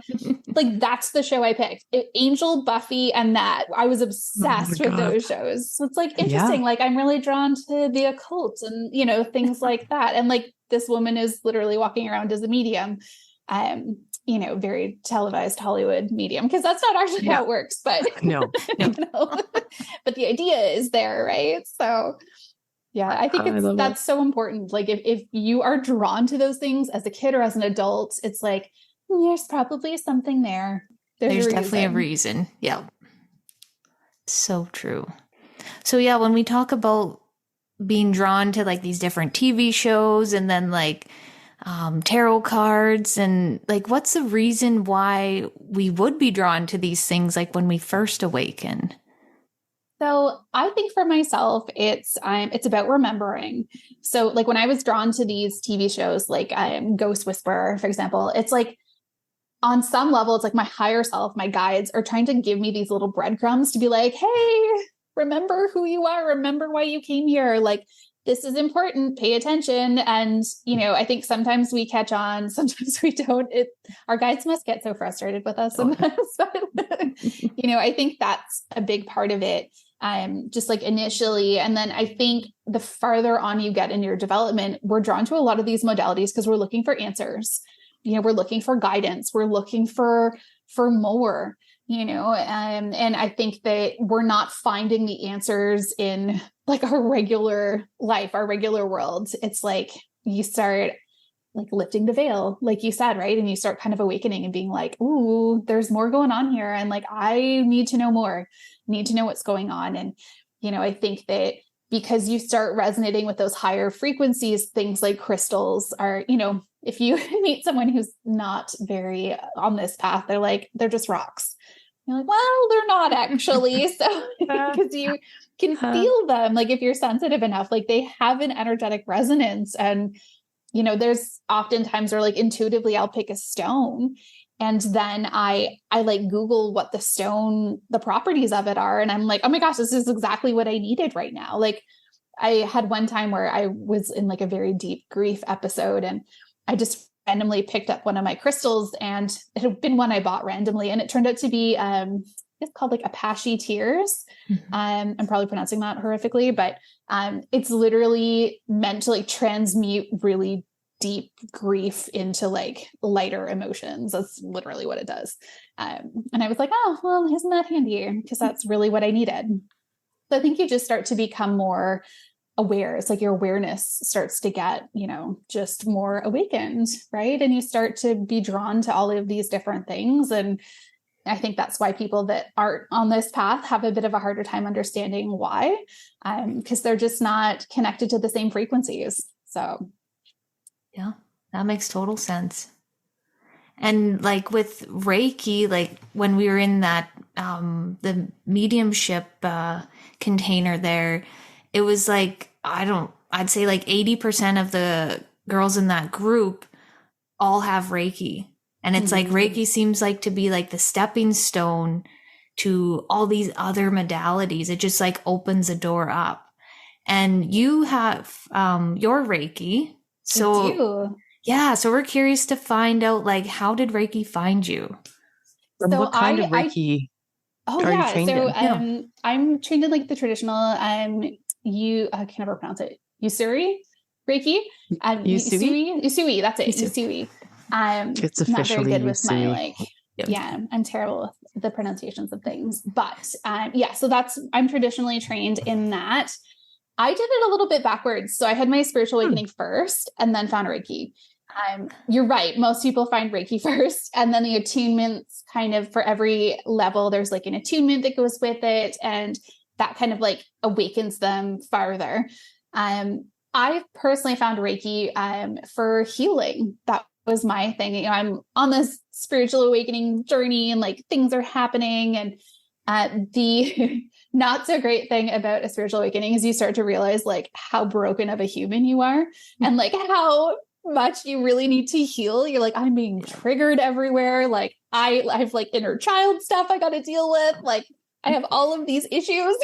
like that's the show I picked. Angel, Buffy, and that. I was obsessed with those shows. So it's like interesting. Like I'm really drawn to the occult and things like that. And like this woman is literally walking around as a medium. Very televised Hollywood medium, because that's not actually how it works, but No. but the idea is there, right? So yeah, I think that's so important. Like if you are drawn to those things as a kid or as an adult, it's like, there's probably something there. There's definitely a reason. Yeah. So true. So yeah, when we talk about being drawn to like these different TV shows and then like tarot cards and like, what's the reason why we would be drawn to these things like when we first awaken? So I think for myself, it's about remembering. So like when I was drawn to these TV shows, like Ghost Whisperer, for example, it's like on some level, it's like my higher self, my guides are trying to give me these little breadcrumbs to be like, hey, remember who you are. Remember why you came here. Like, this is important, pay attention. And, I think sometimes we catch on, sometimes we don't. Our guides must get so frustrated with us sometimes. But, I think that's a big part of it. Just like initially. And then I think the farther on you get in your development, we're drawn to a lot of these modalities because we're looking for answers. We're looking for guidance. We're looking for more. And I think that we're not finding the answers in like our regular life, our regular world. It's like you start like lifting the veil, like you said, right? And you start kind of awakening and being like, ooh, there's more going on here. And like, I need to know more, need to know what's going on. And, I think that because you start resonating with those higher frequencies, things like crystals are, if you meet someone who's not very on this path, they're just rocks. You're like, well, they're not actually. So because you can feel them, like if you're sensitive enough, like they have an energetic resonance. And, there's often times where like intuitively I'll pick a stone and then I like Google what the properties of it are. And I'm like, oh my gosh, this is exactly what I needed right now. Like I had one time where I was in like a very deep grief episode and I just randomly picked up one of my crystals and it had been one I bought randomly. And it turned out to be, it's called like Apache tears. Mm-hmm. I'm probably pronouncing that horrifically, but it's literally meant to like transmute really deep grief into like lighter emotions. That's literally what it does. And I was like, oh, well, isn't that handy? Because that's really what I needed. So I think you just start to become more aware. It's like your awareness starts to get, just more awakened, right? And you start to be drawn to all of these different things. And I think that's why people that aren't on this path have a bit of a harder time understanding why, because they're just not connected to the same frequencies. So. Yeah, that makes total sense. And like with Reiki, like when we were in that, the mediumship container there, it was like, I I'd say like 80% of the girls in that group all have Reiki. And it's like Reiki seems like to be like the stepping stone to all these other modalities. It just like opens a door up. And you have your Reiki. So I do. yeah, so we're curious to find out, like, how did Reiki find you? And So what kind of Reiki oh are you yeah. trained So in? I'm trained in like the traditional you I can never pronounce it. Usuri Reiki. Usui? Usui, that's it. Usui. Usui. It's Not very officially good with my Usui. like Yep. yeah, I'm terrible with the pronunciations of things. But yeah, so I'm traditionally trained in that. I did it a little bit backwards. So I had my spiritual awakening first and then found Reiki. You're right. Most people find Reiki first, and then the attunements kind of for every level, there's like an attunement that goes with it. And that kind of like awakens them farther. I personally found Reiki for healing. That was my thing. You know, I'm on this spiritual awakening journey and like things are happening. And the not so great thing about a spiritual awakening is you start to realize like how broken of a human you are and like how much you really need to heal. You're like, I'm being triggered everywhere. Like I have like inner child stuff I got to deal with. Like I have all of these issues.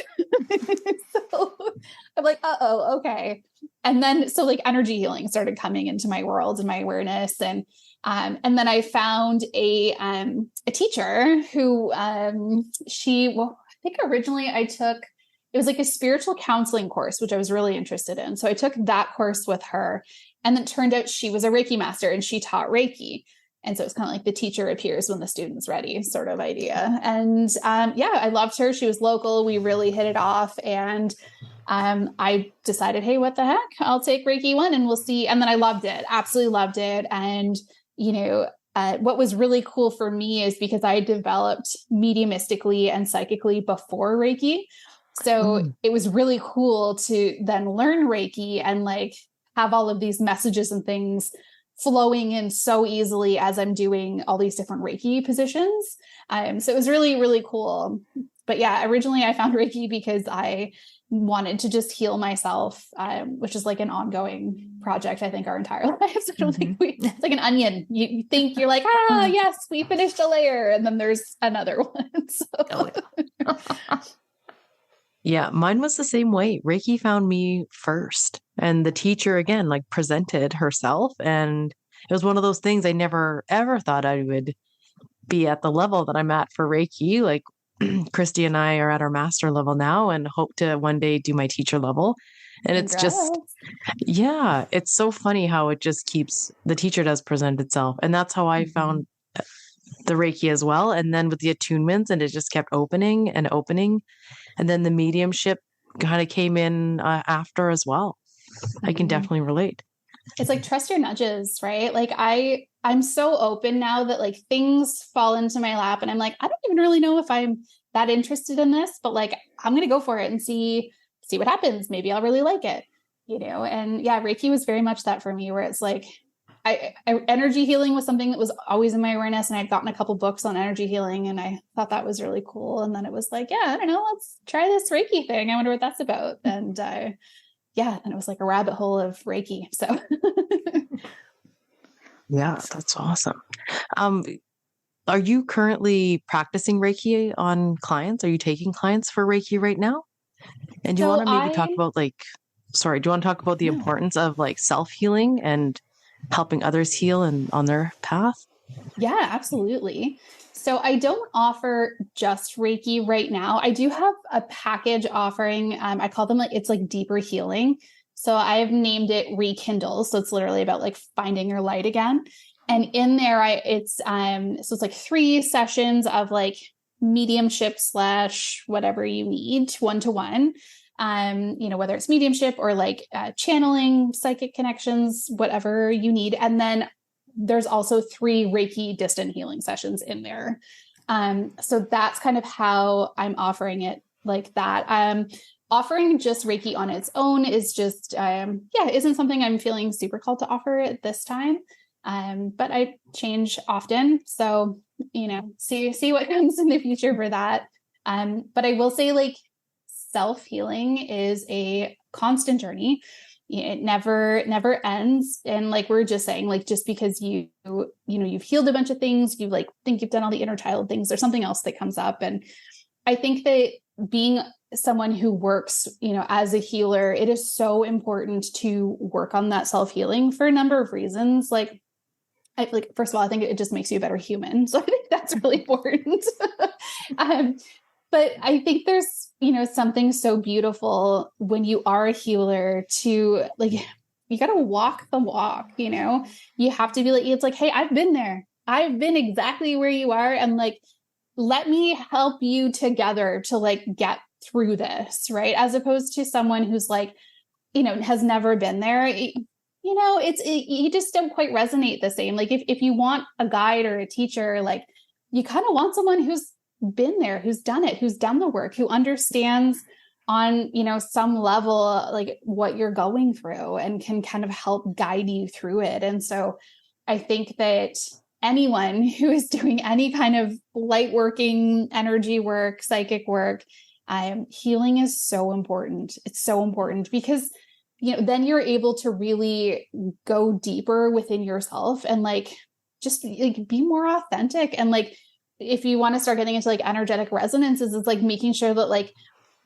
So I'm like, uh-oh, okay. And then, so like energy healing started coming into my world and my awareness. And then I found a teacher who, I think originally it was like a spiritual counseling course, which I was really interested in. So I took that course with her, and then it turned out she was a Reiki master and she taught Reiki. And so it's kind of like the teacher appears when the student's ready sort of idea. And yeah, I loved her. She was local. We really hit it off. And I decided, hey, what the heck? I'll take Reiki 1 and we'll see. And then I loved it, absolutely loved it. And, you know, what was really cool for me is because I developed mediumistically and psychically before Reiki. So it was really cool to then learn Reiki and like have all of these messages and things flowing in so easily as I'm doing all these different Reiki positions. So it was really, really cool. But yeah, originally I found Reiki because I wanted to just heal myself, which is like an ongoing project, I think, our entire lives. I don't think it's like an onion. You think you're like, yes, we finished a layer. And then there's another one. So. Yeah, mine was the same way. Reiki found me first. And the teacher, again, like presented herself. And it was one of those things I never, ever thought I would be at the level that I'm at for Reiki. Like Christy and I are at our master level now and hope to one day do my teacher level. And it's just, yeah, it's so funny how it just keeps, the teacher does present itself. And that's how I found the Reiki as well. And then with the attunements, and it just kept opening and opening. And then the mediumship kind of came in after as well. I can definitely relate. It's like, trust your nudges, right? Like I'm so open now that like things fall into my lap and I'm like, I don't even really know if I'm that interested in this, but like, I'm going to go for it and see what happens. Maybe I'll really like it, you know? And yeah, Reiki was very much that for me, where it's like, energy healing was something that was always in my awareness. And I'd gotten a couple books on energy healing and I thought that was really cool. And then it was like, yeah, I don't know, let's try this Reiki thing. I wonder what that's about. And yeah, and it was like a rabbit hole of Reiki. So yeah, that's awesome. Are you currently practicing Reiki on clients? Are you taking clients for Reiki right now? And do you want to maybe talk about do you want to talk about the importance of like self-healing and helping others heal and on their path? Yeah, absolutely. So I don't offer just Reiki right now. I do have a package offering. I call them it's like deeper healing. So I've named it Rekindle. So it's literally about like finding your light again. And in there, it's like 3 sessions of like mediumship / whatever you need, 1-to-1. Whether it's mediumship or like channeling, psychic connections, whatever you need. And then there's also 3 Reiki distant healing sessions in there. So that's kind of how I'm offering it like that. Offering just Reiki on its own is just, isn't something I'm feeling super called to offer at this time. But I change often. So, see what comes in the future for that. But I will say like self-healing is a constant journey. It never ends. And like we're just saying, like, just because you've healed a bunch of things, you like think you've done all the inner child things, there's something else that comes up. And I think that being someone who works, as a healer, it is so important to work on that self-healing for a number of reasons. Like, first of all, I think it just makes you a better human. So I think that's really important. But I think there's, something so beautiful when you are a healer to like, you got to walk the walk, you have to be like, it's like, hey, I've been there. I've been exactly where you are. And like, let me help you together to like get through this. Right. As opposed to someone who's like, has never been there. You just don't quite resonate the same. Like if you want a guide or a teacher, like you kind of want someone who's been there, who's done it, who's done the work, who understands on, some level, like what you're going through and can kind of help guide you through it. And so I think that anyone who is doing any kind of light working, energy work, psychic work, healing is so important. It's so important because then you're able to really go deeper within yourself and like, just like be more authentic. And like, if you want to start getting into like energetic resonances, it's like making sure that like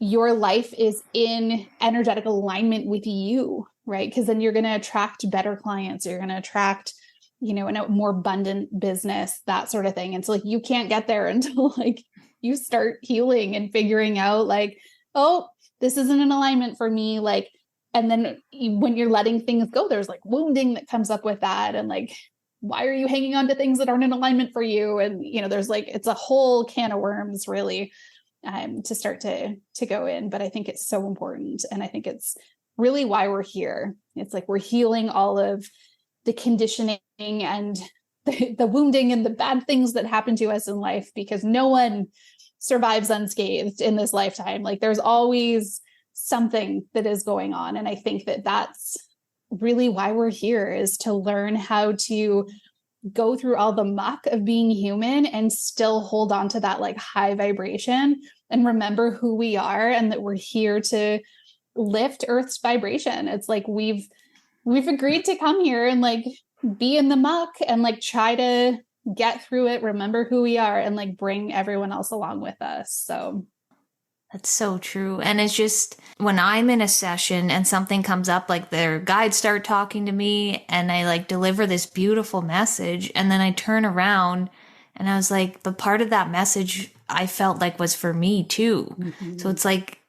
your life is in energetic alignment with you, right? Because then you're going to attract better clients. You're going to attract, a more abundant business, that sort of thing. And so like, you can't get there until like you start healing and figuring out like, oh, this isn't in alignment for me. Like, and then when you're letting things go, there's like wounding that comes up with that. And like, why are you hanging on to things that aren't in alignment for you? And, there's like, it's a whole can of worms really to start to go in. But I think it's so important. And I think it's really why we're here. It's like, we're healing all of the conditioning and the wounding and the bad things that happen to us in life, because no one survives unscathed in this lifetime. Like there's always something that is going on. And I think that that's really why we're here, is to learn how to go through all the muck of being human and still hold on to that like high vibration and remember who we are and that we're here to lift Earth's vibration. It's like we've agreed to come here and like be in the muck and like try to get through it, remember who we are, and like bring everyone else along with us. So that's so true. And it's just when I'm in a session and something comes up, like their guides start talking to me and I like deliver this beautiful message. And then I turn around and I was like, but part of that message I felt like was for me too. Mm-hmm. So it's like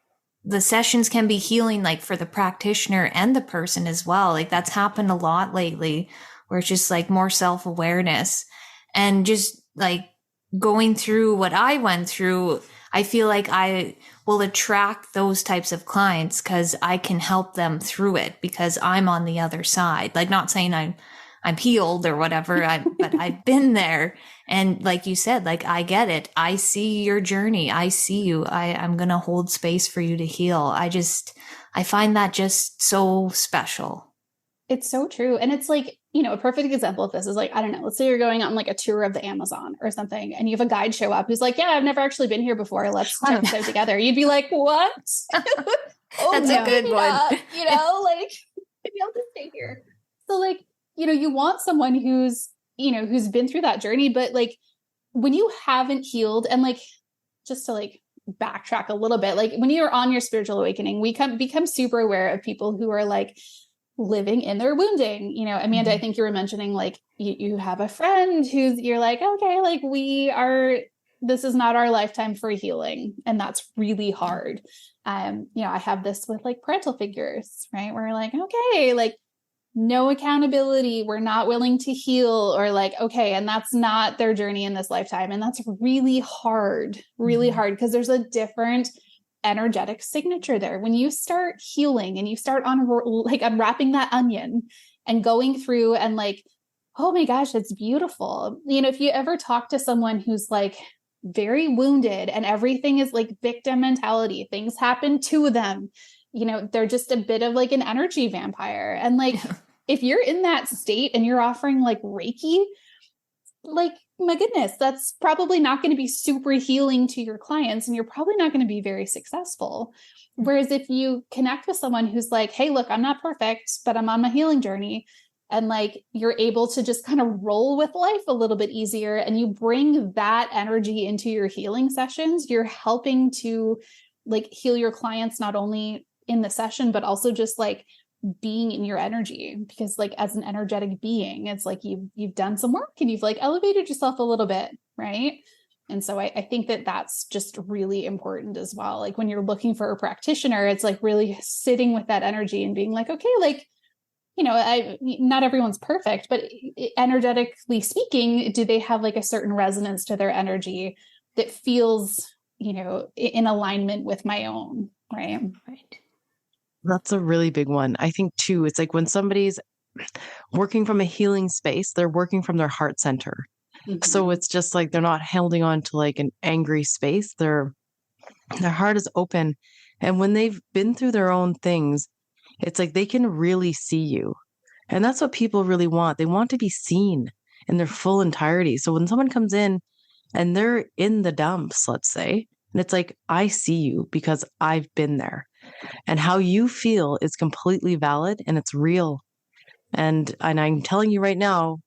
the sessions can be healing, like for the practitioner and the person as well. Like that's happened a lot lately, where it's just like more self-awareness and just like going through what I went through. I feel like I will attract those types of clients because I can help them through it because I'm on the other side. Like not saying I'm healed or whatever, but I've been there. And like you said, like I get it. I see your journey. I see you. I'm going to hold space for you to heal. I find that just so special. It's so true. And it's like, a perfect example of this is like, I don't know, let's say you're going on like a tour of the Amazon or something, and you have a guide show up who's like, yeah, I've never actually been here before. Let's check this out together. You'd be like, what? Oh, that's a good one. Like, maybe I'll just stay here. So like, you want someone who's been through that journey, but like when you haven't healed, and like, just to like backtrack a little bit, like when you're on your spiritual awakening, we become super aware of people who are like living in their wounding. Amanda, I think you were mentioning like you have a friend you're like, okay, like this is not our lifetime for healing. And that's really hard. I have this with like parental figures, right? We're like, okay, like no accountability. We're not willing to heal, or like, okay. And that's not their journey in this lifetime. And that's really hard, because there's a different energetic signature there. When you start healing and you start unwrapping that onion and going through and like, oh my gosh, it's beautiful. If you ever talk to someone who's like very wounded and everything is like victim mentality, things happen to them, they're just a bit of like an energy vampire. And like, if you're in that state and you're offering like Reiki, like, my goodness, that's probably not going to be super healing to your clients, and you're probably not going to be very successful. Whereas if you connect with someone who's like, hey, look, I'm not perfect, but I'm on my healing journey. And like, you're able to just kind of roll with life a little bit easier. And you bring that energy into your healing sessions. You're helping to like heal your clients, not only in the session, but also just like being in your energy, because like as an energetic being, it's like you've done some work and you've like elevated yourself a little bit, right? And so I think that that's just really important as well. Like when you're looking for a practitioner, it's like really sitting with that energy and being like, okay, like, you know, not everyone's perfect, but energetically speaking, do they have like a certain resonance to their energy that feels, you know, in alignment with my own, right? Right. That's a really big one. I think too, it's like when somebody's working from a healing space, they're working from their heart center. So it's just like they're not holding on to like an angry space. Their heart is open. And when they've been through their own things, it's like they can really see you. And that's what people really want. They want to be seen in their full entirety. So when someone comes in and they're in the dumps, let's say, and it's like, I see you because I've been there. And how you feel is completely valid and it's real. And I'm telling you right now,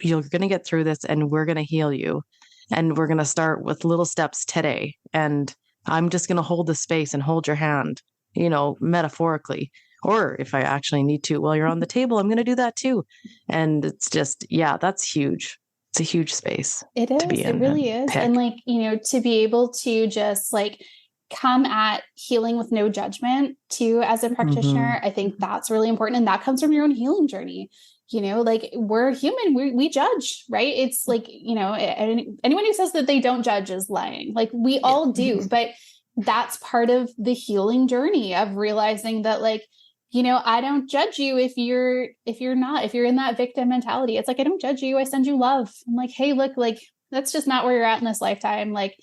you're going to get through this and we're going to heal you. And we're going to start with little steps today. And I'm just going to hold the space and hold your hand, you know, metaphorically. Or if I actually need to, while you're on the table, I'm going to do that too. And it's just, yeah, that's huge. It's a huge space. It is. To be in It really is. pick. And like, you know, to be able to just like come at healing with no judgment too, as a practitioner, I think that's really important. And that comes from your own healing journey. You know, like we're human, we judge, right? It's like, you know, anyone who says that they don't judge is lying. Like we all do, but that's part of the healing journey of realizing that like, you know, I don't judge you if you're in that victim mentality. It's like, I don't judge you. I send you love. I'm like, hey, look, like, that's just not where you're at in this lifetime. Like,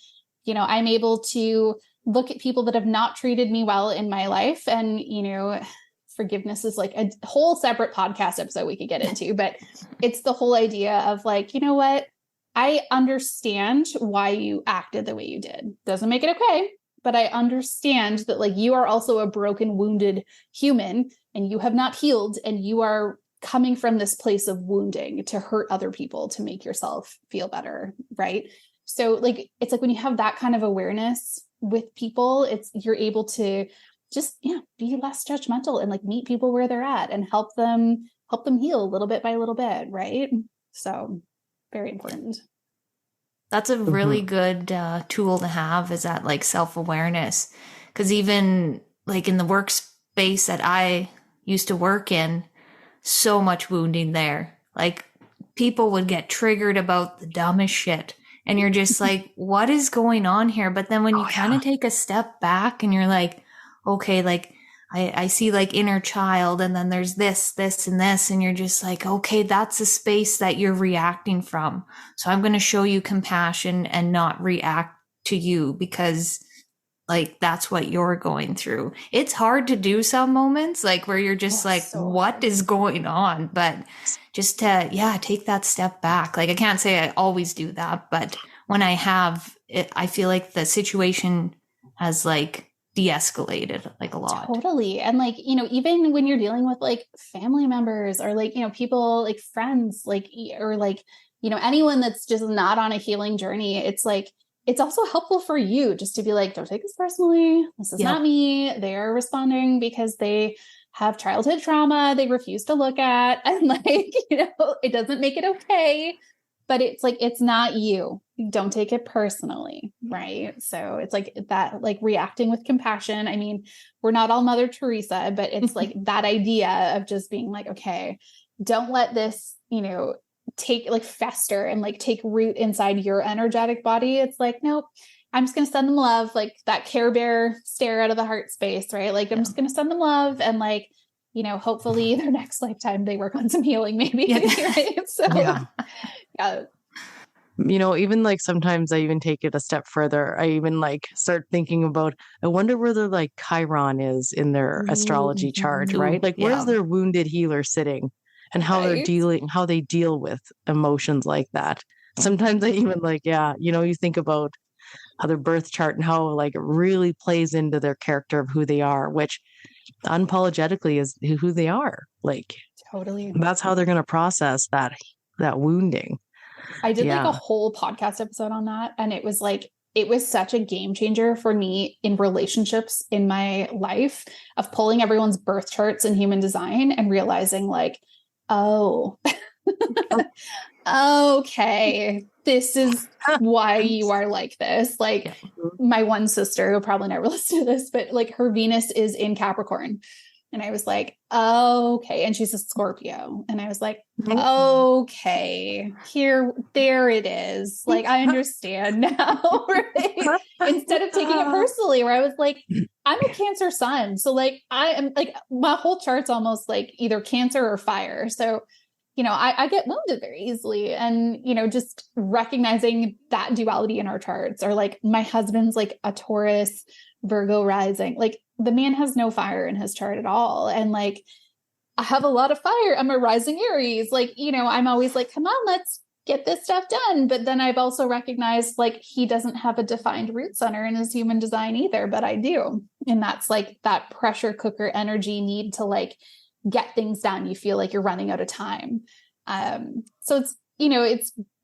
you know, I'm able to look at people that have not treated me well in my life. And, you know, forgiveness is like a whole separate podcast episode we could get into, but it's the whole idea of like, you know what? I understand why you acted the way you did. Doesn't make it okay, but I understand that like you are also a broken, wounded human and you have not healed and you are coming from this place of wounding to hurt other people to make yourself feel better, right? So like, it's like when you have that kind of awareness with people, you're able to just, be less judgmental and like meet people where they're at and help them heal little bit by little bit. Right. So very important. That's a really good tool to have, is that like self-awareness. Because even like in the workspace that I used to work in, so much wounding there. Like people would get triggered about the dumbest shit. And you're just like, what is going on here? But then when you kind of take a step back and you're like, okay, like I see like inner child, and then there's this, and this, and you're just like, okay, that's a space that you're reacting from. So I'm going to show you compassion and not react to you because like that's what you're going through. It's hard to do some moments like where you're just like, so what is going on? But just to, take that step back. Like I can't say I always do that, but when I have it, I feel like the situation has like de-escalated like a lot. Totally. And like, you know, even when you're dealing with like family members or like, you know, people like friends, like, or like, you know, anyone that's just not on a healing journey, it's like, it's also helpful for you just to be like, don't take this personally. This is not me. They are responding because they have childhood trauma they refuse to look at. And like, you know, it doesn't make it okay, but it's like, it's not you. Don't take it personally. Right. So it's like that, like reacting with compassion. I mean, we're not all Mother Teresa, but it's like that idea of just being like, okay, don't let this, you know, take like fester and like take root inside your energetic body. It's like, nope, I'm just going to send them love, like that Care Bear stare out of the heart space, right? Like I'm just going to send them love and like, you know, hopefully their next lifetime they work on some healing maybe. Right? So yeah. You know, even like sometimes I even take it a step further. I even like start thinking about, I wonder where their like Chiron is in their astrology chart, right? Like where's their wounded healer sitting and how they're dealing, how they deal with emotions like that. Sometimes I even like, you know, you think about their birth chart and how like it really plays into their character of who they are, which unapologetically is who they are. Like Totally. that's how they're going to process that wounding. I did like a Yeah. whole podcast episode on that. And it was like, it was such a game changer for me in relationships in my life of pulling everyone's birth charts in human design and realizing like, oh, okay, this is why you are like this. Like my one sister who probably never listened to this, but like her Venus is in Capricorn. And I was like, okay. And she's a Scorpio. And I was like, okay, there it is. Like, I understand now, right? Instead of taking it personally, where I was like, I'm a Cancer sun. So like, I am like, my whole chart's almost like either Cancer or fire. So, you know, I get wounded very easily. And, you know, just recognizing that duality in our charts, or like my husband's like a Taurus, Virgo rising, like the man has no fire in his chart at all. And like, I have a lot of fire. I'm a rising Aries. Like, you know, I'm always like, come on, let's get this stuff done. But then I've also recognized like he doesn't have a defined root center in his human design either, but I do. And that's like that pressure cooker energy need to like get things done. You feel like you're running out of time. So it's, you know,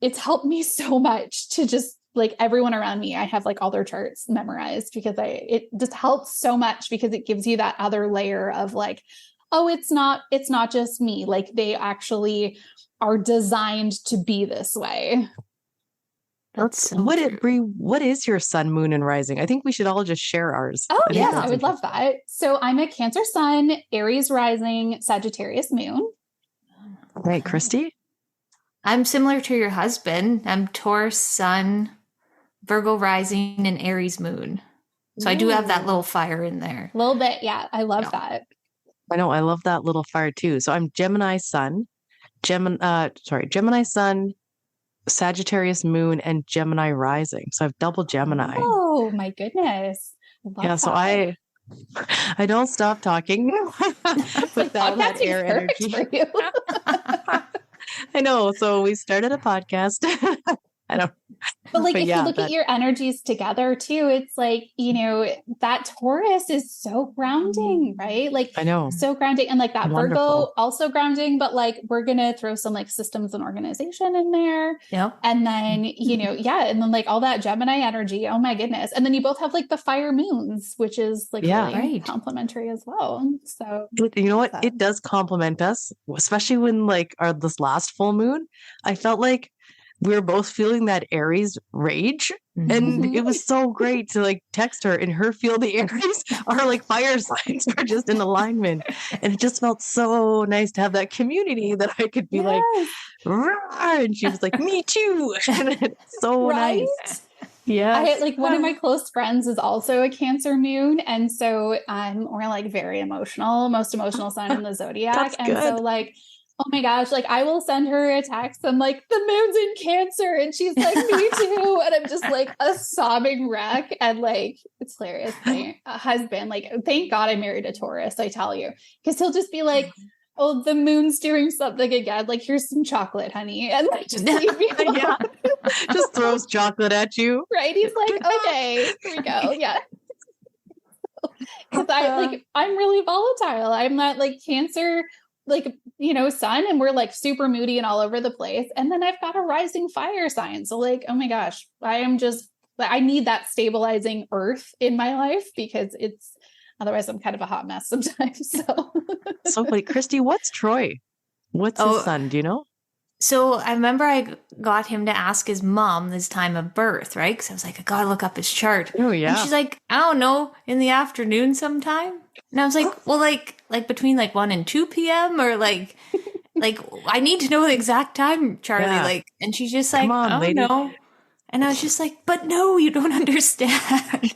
it's helped me so much to just like everyone around me, I have like all their charts memorized because it just helps so much because it gives you that other layer of like, oh, it's not just me. Like they actually are designed to be this way. That's so what true. Bree, what is your sun, moon, and rising? I think we should all just share ours. Oh, I think yes, that's I would love that. So I'm a Cancer sun, Aries rising, Sagittarius moon. Right, Christy? I'm similar to your husband. I'm Taurus sun, Virgo rising, and Aries moon. So I do have that little fire in there. A little bit. Yeah. I love that. I know. I love that little fire too. So I'm Gemini sun, Gemini sun, Sagittarius moon, and Gemini rising. So I have double Gemini. Oh my goodness. I love Yeah. So that. I don't stop talking without that Podcasting's air perfect energy. for you. I know. So we started a podcast. I don't. But like, But if yeah, you look at your energies together too, it's like, you know, that Taurus is so grounding, right? Like, I know. so grounding. And like that Virgo Wonderful. also grounding, but like, we're going to throw some like systems and organization in there. Yep. And then, you know, yeah. And then like all that Gemini energy. Oh my goodness. And then you both have like the fire moons, which is like Yeah. really Right. complementary as well. So You know what? So- It does complement us, especially when like this last full moon. I felt like we were both feeling that Aries rage. And Mhm. it was so great to like text her and her feel the Aries, our like fire signs are just in alignment. And it just felt so nice to have that community that I could be like, Yes. "Rawr," and she was like, me too. And it's so Right? nice. Yeah. I like one of my close friends is also a Cancer moon. And so we're like very emotional, most emotional sign in the zodiac. That's And so good. like, oh my gosh, like I will send her a text and like the moon's in Cancer. And she's like, me too. And I'm just like a sobbing wreck. And like, it's hilarious. My husband, like, thank God I married a Taurus, I tell you, because he'll just be like, oh, the moon's doing something again. Like, here's some chocolate, honey. And like, just leave me alone. Yeah. Just throws chocolate at you. Right? He's like, okay, here we go. Yeah. Because I'm really volatile. I'm not like Cancer, like, you know, sun, and we're like super moody and all over the place. And then I've got a rising fire sign. So like, oh my gosh, I need that stabilizing earth in my life because otherwise I'm kind of a hot mess sometimes. So wait, Christy, what's Troy? What's his son? Do you know? So I remember I got him to ask his mom his time of birth, right? Because I was like, I gotta look up his chart. Oh yeah. And she's like, I don't know, in the afternoon sometime. And I was like, well, like between like 1 and 2 p.m. or like I need to know the exact time, Charlie. Yeah. Like, and she's just like, Come on, I lady. don't know. And I was just like, but no, you don't understand.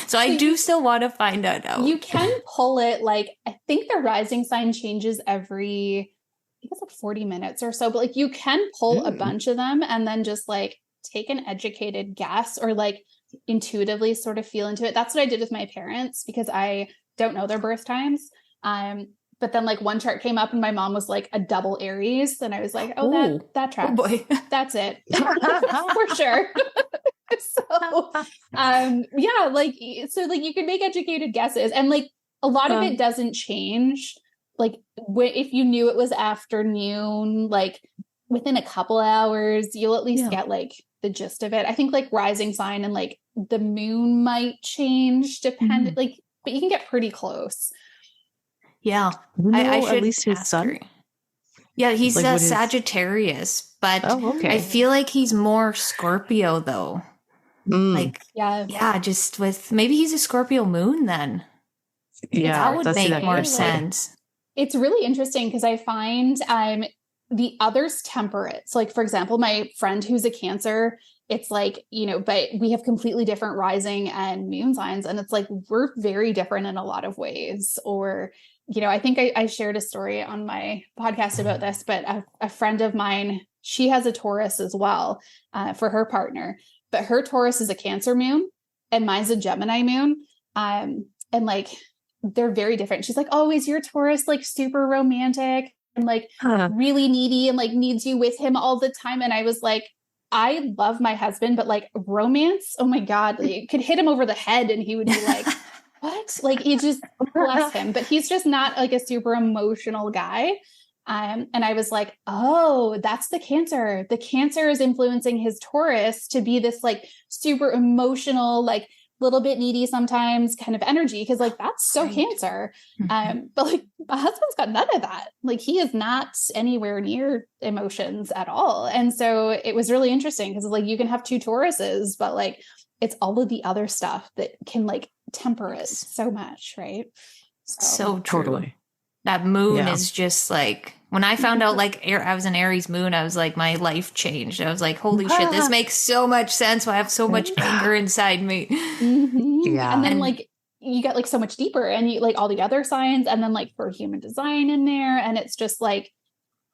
So I do still want to find out. You can pull it. Like, I think the rising sign changes every, I think it's like 40 minutes or so, but like you can pull a bunch of them and then just like take an educated guess or like intuitively sort of feel into it. That's what I did with my parents because I don't know their birth times. But then like one chart came up and my mom was like a double Aries. And I was like, oh, that tracks. Oh boy. That's it. For sure. So, yeah, like, so like you can make educated guesses, and like a lot of it doesn't change. Like if you knew it was afternoon, like within a couple hours, you'll at least get like the gist of it. I think like rising sign and like the moon might change depending, like, but you can get pretty close. Yeah. I should at least his ask son. her. Yeah, he's Like, a what is- Sagittarius, but okay. I feel like he's more Scorpio though. Like, yeah, just with maybe he's a Scorpio moon then. Yeah, that would make more sense. It's really interesting because I find the others temperate. So like, for example, my friend who's a Cancer, it's like, you know, but we have completely different rising and moon signs. And it's like, we're very different in a lot of ways. Or, you know, I think I shared a story on my podcast about this, but a friend of mine, she has a Taurus as well for her partner, but her Taurus is a Cancer moon and mine's a Gemini moon. And like, they're very different. She's like, oh, is your Taurus like super romantic and like really needy and like needs you with him all the time? And I was like, I love my husband, but like romance, oh my God, you could hit him over the head and he would be like, what? Like, he just, bless him, but he's just not like a super emotional guy. And I was like, oh, that's the Cancer. The Cancer is influencing his Taurus to be this like super emotional, like little bit needy sometimes kind of energy. Cause like, that's so Cancer. But like my husband's got none of that. Like he is not anywhere near emotions at all. And so it was really interesting because like, you can have two Tauruses, but like, it's all of the other stuff that can like temper it so much. Right. So totally. That moon is just like, when I found out like I was an Aries moon, I was like, my life changed. I was like, holy shit, this makes so much sense. I have so much anger inside me. Yeah. And then like, you get like so much deeper and you like all the other signs and then like for human design in there. And it's just like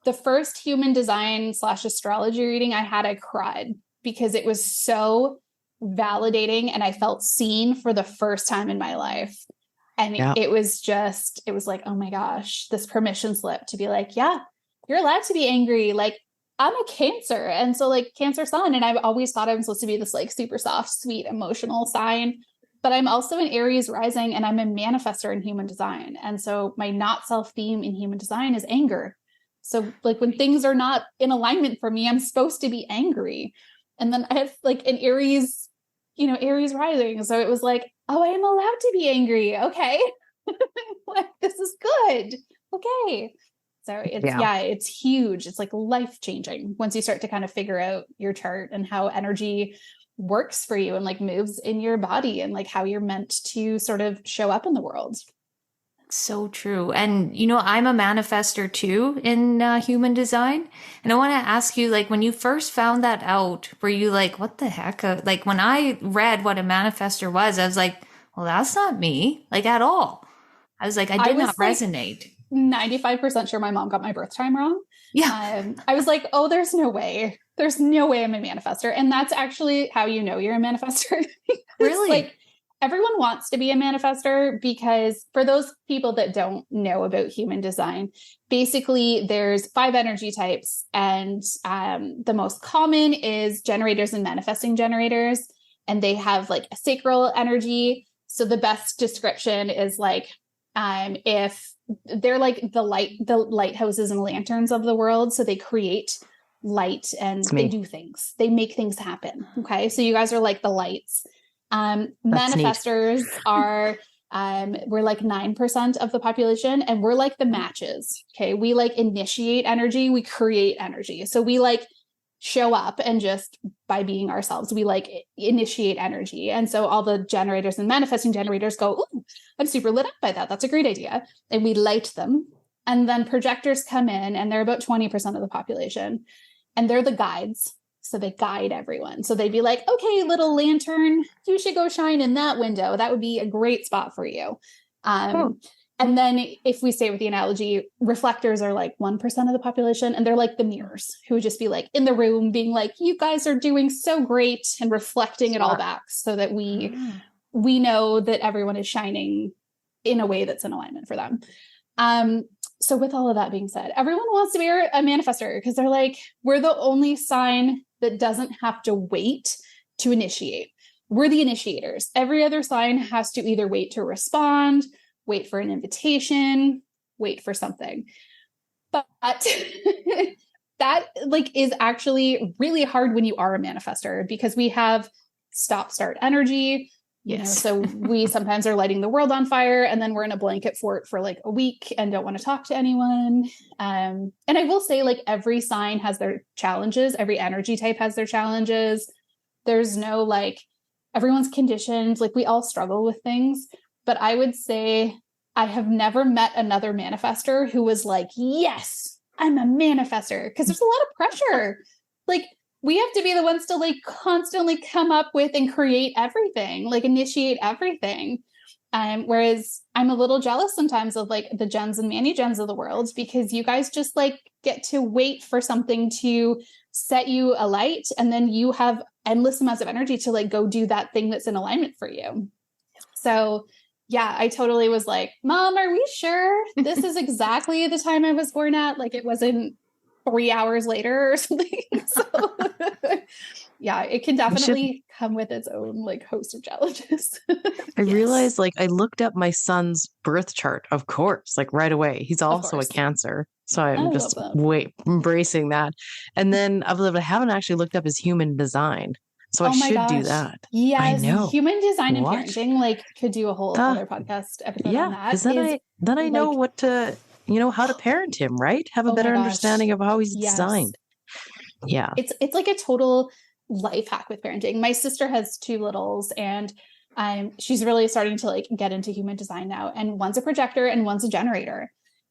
the first human design / astrology reading I had, I cried because it was so validating and I felt seen for the first time in my life. And it was like, oh my gosh, this permission slip to be like, yeah, you're allowed to be angry. Like I'm a Cancer. And so like Cancer sun. And I've always thought I'm supposed to be this like super soft, sweet, emotional sign, but I'm also an Aries rising and I'm a manifestor in human design. And so my not self theme in human design is anger. So like when things are not in alignment for me, I'm supposed to be angry. And then I have like an Aries, you know, Aries rising. So it was like, oh, I am allowed to be angry. Okay. This is good. Okay. So it's, it's huge. It's like life changing once you start to kind of figure out your chart and how energy works for you and like moves in your body and like how you're meant to sort of show up in the world. So true. And, you know, I'm a manifestor too in human design. And I want to ask you, like, when you first found that out, were you like, what the heck? Like, when I read what a manifestor was, I was like, well, that's not me, like, at all. I was like, I did not resonate. 95% sure my mom got my birth time wrong. Yeah. I was like, oh, there's no way. There's no way I'm a manifestor. And that's actually how you know you're a manifestor. Really? Like, everyone wants to be a manifestor because for those people that don't know about human design, basically there's 5 energy types. And the most common is generators and manifesting generators. And they have like a sacral energy. So the best description is like, if they're like the lighthouses and lanterns of the world. So they create light and they do things, they make things happen. Okay. So you guys are like the lights. Manifestors are, we're like 9% of the population and we're like the matches. Okay. We like initiate energy. We create energy. So we like show up and just by being ourselves, we like initiate energy. And so all the generators and manifesting generators go, ooh, I'm super lit up by that. That's a great idea. And we light them. And then projectors come in and they're about 20% of the population and they're the guides. So they guide everyone. So they'd be like, okay, little lantern, you should go shine in that window. That would be a great spot for you. And then if we stay with the analogy, reflectors are like 1% of the population. And they're like the mirrors who would just be like in the room being like, you guys are doing so great and reflecting it all back so that we know that everyone is shining in a way that's in alignment for them. So with all of that being said, everyone wants to be a manifestor because they're like, we're the only sign that doesn't have to wait to initiate. We're the initiators. Every other sign has to either wait to respond, wait for an invitation, wait for something. But that like is actually really hard when you are a manifestor, because we have stop start energy. Yes. So we sometimes are lighting the world on fire, and then we're in a blanket fort for like a week and don't want to talk to anyone. And I will say, like, every sign has their challenges. Every energy type has their challenges. There's no like, everyone's conditioned. Like, we all struggle with things. But I would say I have never met another manifestor who was like, yes, I'm a manifestor. Because there's a lot of pressure. Like, we have to be the ones to like constantly come up with and create everything, like initiate everything. Whereas I'm a little jealous sometimes of like the Jens and Manny Jens of the world, because you guys just like get to wait for something to set you alight. And then you have endless amounts of energy to like go do that thing that's in alignment for you. So yeah, I totally was like, Mom, are we sure this is exactly the time I was born at? Like, it wasn't 3 hours later or something. So yeah, it can definitely come with its own like host of challenges. I realized, like, I looked up my son's birth chart, of course, like right away. He's also a Cancer. So I'm just embracing that. And then I haven't actually looked up his human design. So I should do that. Yes, I know. Human design and parenting, like, could do a whole other podcast episode on that. Because then I know what to, how to parent him, right? Have a better understanding of how he's designed. Yeah. It's like a total life hack with parenting. My sister has 2 littles, and she's really starting to like get into human design now. And one's a projector and one's a generator.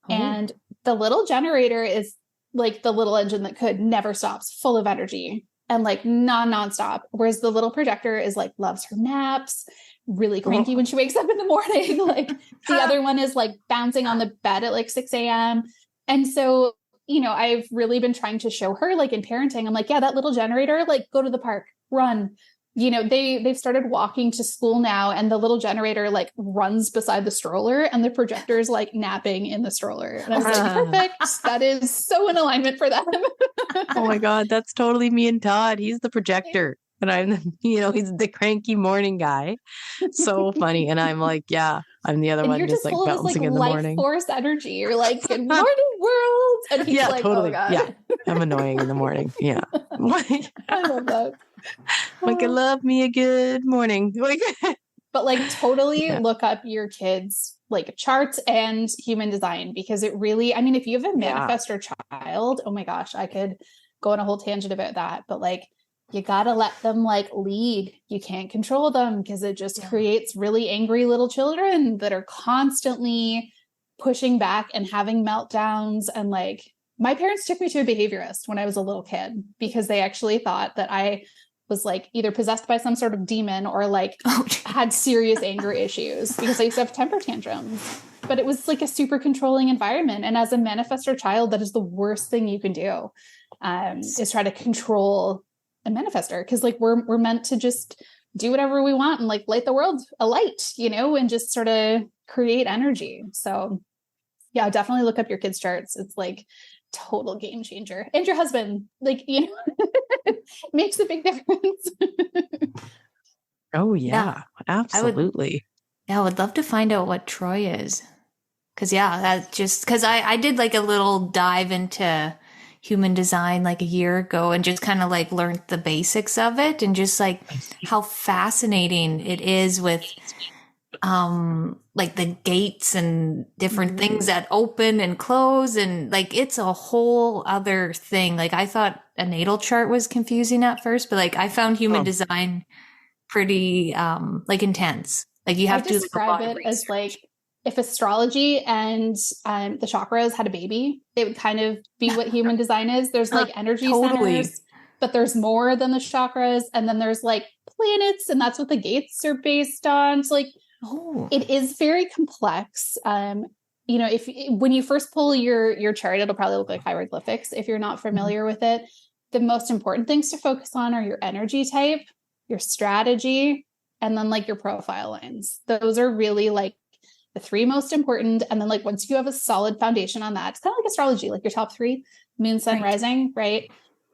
Oh. And the little generator is like the little engine that could never stops, full of energy and like nonstop. Whereas the little projector is like, loves her naps, really cranky when she wakes up in the morning. Like the other one is like bouncing on the bed at like 6 a.m. And so, I've really been trying to show her, like, in parenting, I'm like, yeah, that little generator, like, go to the park, run. They've started walking to school now, and the little generator like runs beside the stroller, and the projector is like napping in the stroller. And I was like, perfect. That is so in alignment for them. Oh my God, that's totally me and Todd. He's the projector. And I'm, he's the cranky morning guy. So funny. And I'm like, yeah, I'm the other one just like bouncing in the morning. Life force energy. You're like, good morning, world. And he's like, totally. Oh God. Yeah, I'm annoying in the morning. Yeah. I love that. Like, I love me a good morning. But like, totally look up your kids' like charts and human design, because it really, I mean, if you have a manifestor child, oh my gosh, I could go on a whole tangent about that. But like, you got to let them like lead. You can't control them, because it just creates really angry little children that are constantly pushing back and having meltdowns. And like, my parents took me to a behaviorist when I was a little kid, because they actually thought that I was like either possessed by some sort of demon or like had serious anger issues, because I used to have temper tantrums. But it was like a super controlling environment. And as a manifestor child, that is the worst thing you can do, is try to control a manifestor, because like we're meant to just do whatever we want and like light the world alight, and just sort of create energy. So yeah, definitely look up your kids' charts. It's like total game changer. And your husband, like, makes a big difference. Oh yeah, absolutely. I would love to find out what Troy is. Cause that's just cause I did like a little dive into human design like a year ago, and just kind of like learned the basics of it, and just like how fascinating it is with like the gates and different things that open and close, and like it's a whole other thing. Like, I thought a natal chart was confusing at first, but like I found human design pretty like intense. Like, you have to describe it as like, if astrology and the chakras had a baby, it would kind of be what human design is. There's like energy centers, but there's more than the chakras. And then there's like planets, and that's what the gates are based on. So like, it is very complex. When you first pull your chart, it'll probably look like hieroglyphics. If you're not familiar with it, the most important things to focus on are your energy type, your strategy, and then like your profile lines. Those are really like the 3 most important. And then like, once you have a solid foundation on that, it's kind of like astrology, like your top 3, moon, sun, rising, right?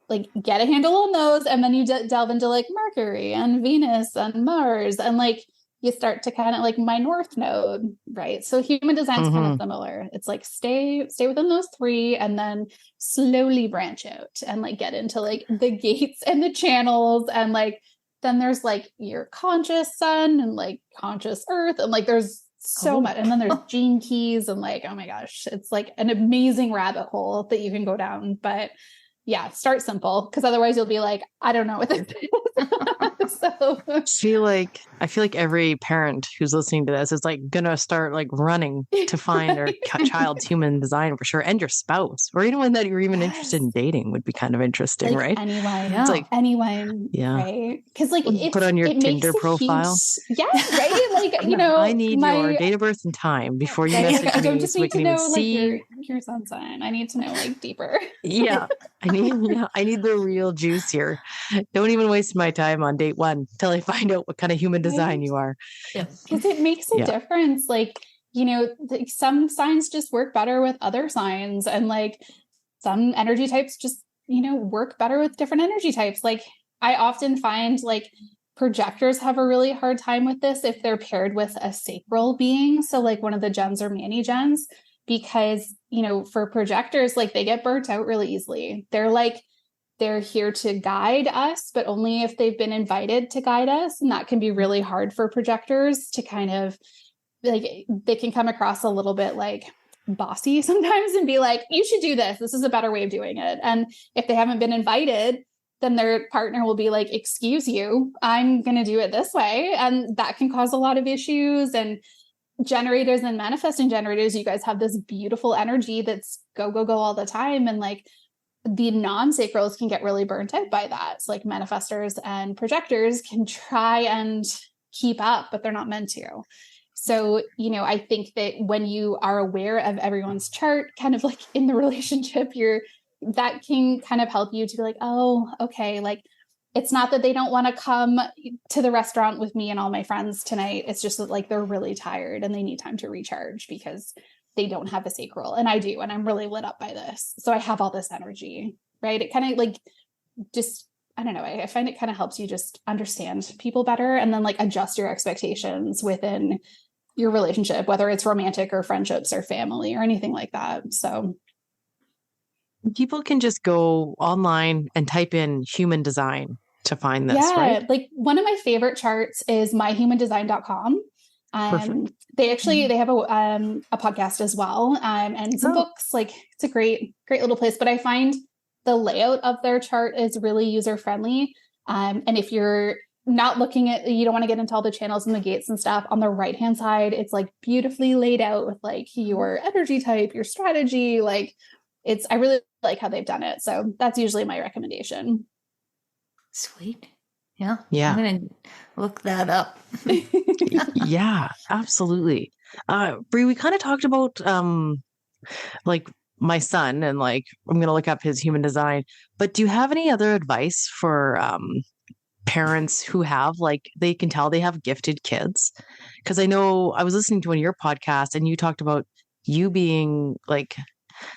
like get a handle on those. And then you delve into like Mercury and Venus and Mars, and like you start to kind of like my North Node, right? So human design is kind of similar. It's like stay within those three, and then slowly branch out and like get into like the gates and the channels, and like then there's like your conscious sun and like conscious earth, and like there's so much. And then there's gene keys, and like, oh my gosh, it's like an amazing rabbit hole that you can go down. But yeah, start simple, because otherwise you'll be like, I don't know what this is. So I feel like every parent who's listening to this is like gonna start like running to find their child's human design for sure, and your spouse, or anyone that you're even interested in dating would be kind of interesting, like right? anyone, It's like anyone, right? Because like put on your Tinder profile. Right. Like, you know, I need your date of birth and time before you message me. I don't just so need to know like see. your sun sign. I need to know like deeper. Yeah, I need the real juice here. Don't even waste my time on date one till I find out what kind of human design you are. Because it makes a difference. Like, you know, some signs just work better with other signs, and like some energy types just, you know, work better with different energy types. Like I often find like projectors have a really hard time with this if they're paired with a sacral being. So like one of the gens or mani gens, because, you know, for projectors, like they get burnt out really easily. They're here to guide us, but only if they've been invited to guide us. And that can be really hard for projectors to kind of like, they can come across a little bit like bossy sometimes and be like, you should do this. This is a better way of doing it. And if they haven't been invited, then their partner will be like, excuse you, I'm going to do it this way. And that can cause a lot of issues. And generators and manifesting generators, you guys have this beautiful energy that's go, go, go all the time. And like the non-sacrals can get really burnt out by that. So like manifestors and projectors can try and keep up, but they're not meant to. So, you know, I think that when you are aware of everyone's chart, kind of like in the relationship, that can kind of help you to be like, oh, okay, like it's not that they don't want to come to the restaurant with me and all my friends tonight. It's just that like they're really tired and they need time to recharge because they don't have a sacral, and I do, and I'm really lit up by this. So I have all this energy, right? It kind of like just, I don't know, I find it kind of helps you just understand people better, and then like adjust your expectations within your relationship, whether it's romantic or friendships or family or anything like that. So people can just go online and type in human design to find this, right? Like one of my favorite charts is myhumandesign.com. They have a podcast as well, and some books. Like it's a great little place, but I find the layout of their chart is really user friendly. And if you're not looking at, you don't want to get into all the channels and the gates and stuff, on the right hand side, it's like beautifully laid out with like your energy type, your strategy. Like I really like how they've done it. So that's usually my recommendation. Sweet. Yeah. I'm going to look that up. Yeah, absolutely. Bree, we kind of talked about like my son, and like I'm going to look up his human design, but do you have any other advice for parents who have like, they can tell they have gifted kids? Because I know I was listening to one of your podcasts and you talked about you being like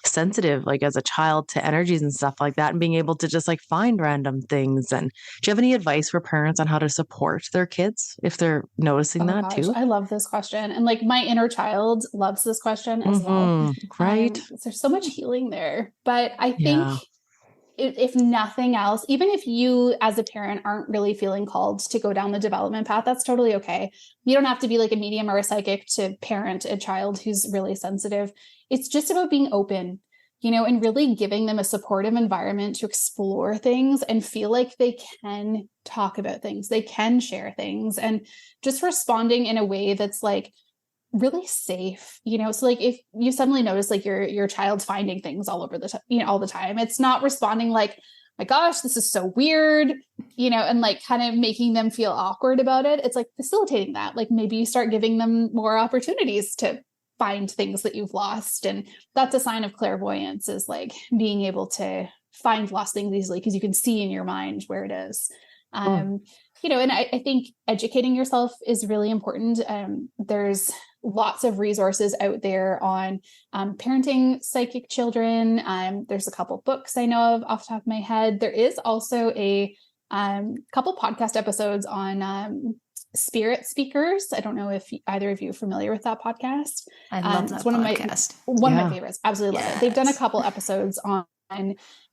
sensitive, like as a child, to energies and stuff like that, and being able to just like find random things. And do you have any advice for parents on how to support their kids if they're noticing that too? I love this question. And like my inner child loves this question as well. Right. There's so much healing there. But I think if nothing else, even if you as a parent aren't really feeling called to go down the development path, that's totally okay. You don't have to be like a medium or a psychic to parent a child who's really sensitive. It's just about being open, you know, and really giving them a supportive environment to explore things and feel like they can talk about things, they can share things, and just responding in a way that's like really safe, you know. So like if you suddenly notice like your child's finding things all over all the time, it's not responding like, my gosh, this is so weird, you know, and like kind of making them feel awkward about it. It's like facilitating that. Like maybe you start giving them more opportunities to find things that you've lost. And that's a sign of clairvoyance, is like being able to find lost things easily because you can see in your mind where it is. You know, and I think educating yourself is really important. There's lots of resources out there on parenting psychic children. There's a couple books I know of off the top of my head. There is also a couple podcast episodes on spirit speakers. I don't know if either of you are familiar with that podcast. I love that it's one podcast. Of my favorites. Absolutely love it. They've done a couple episodes on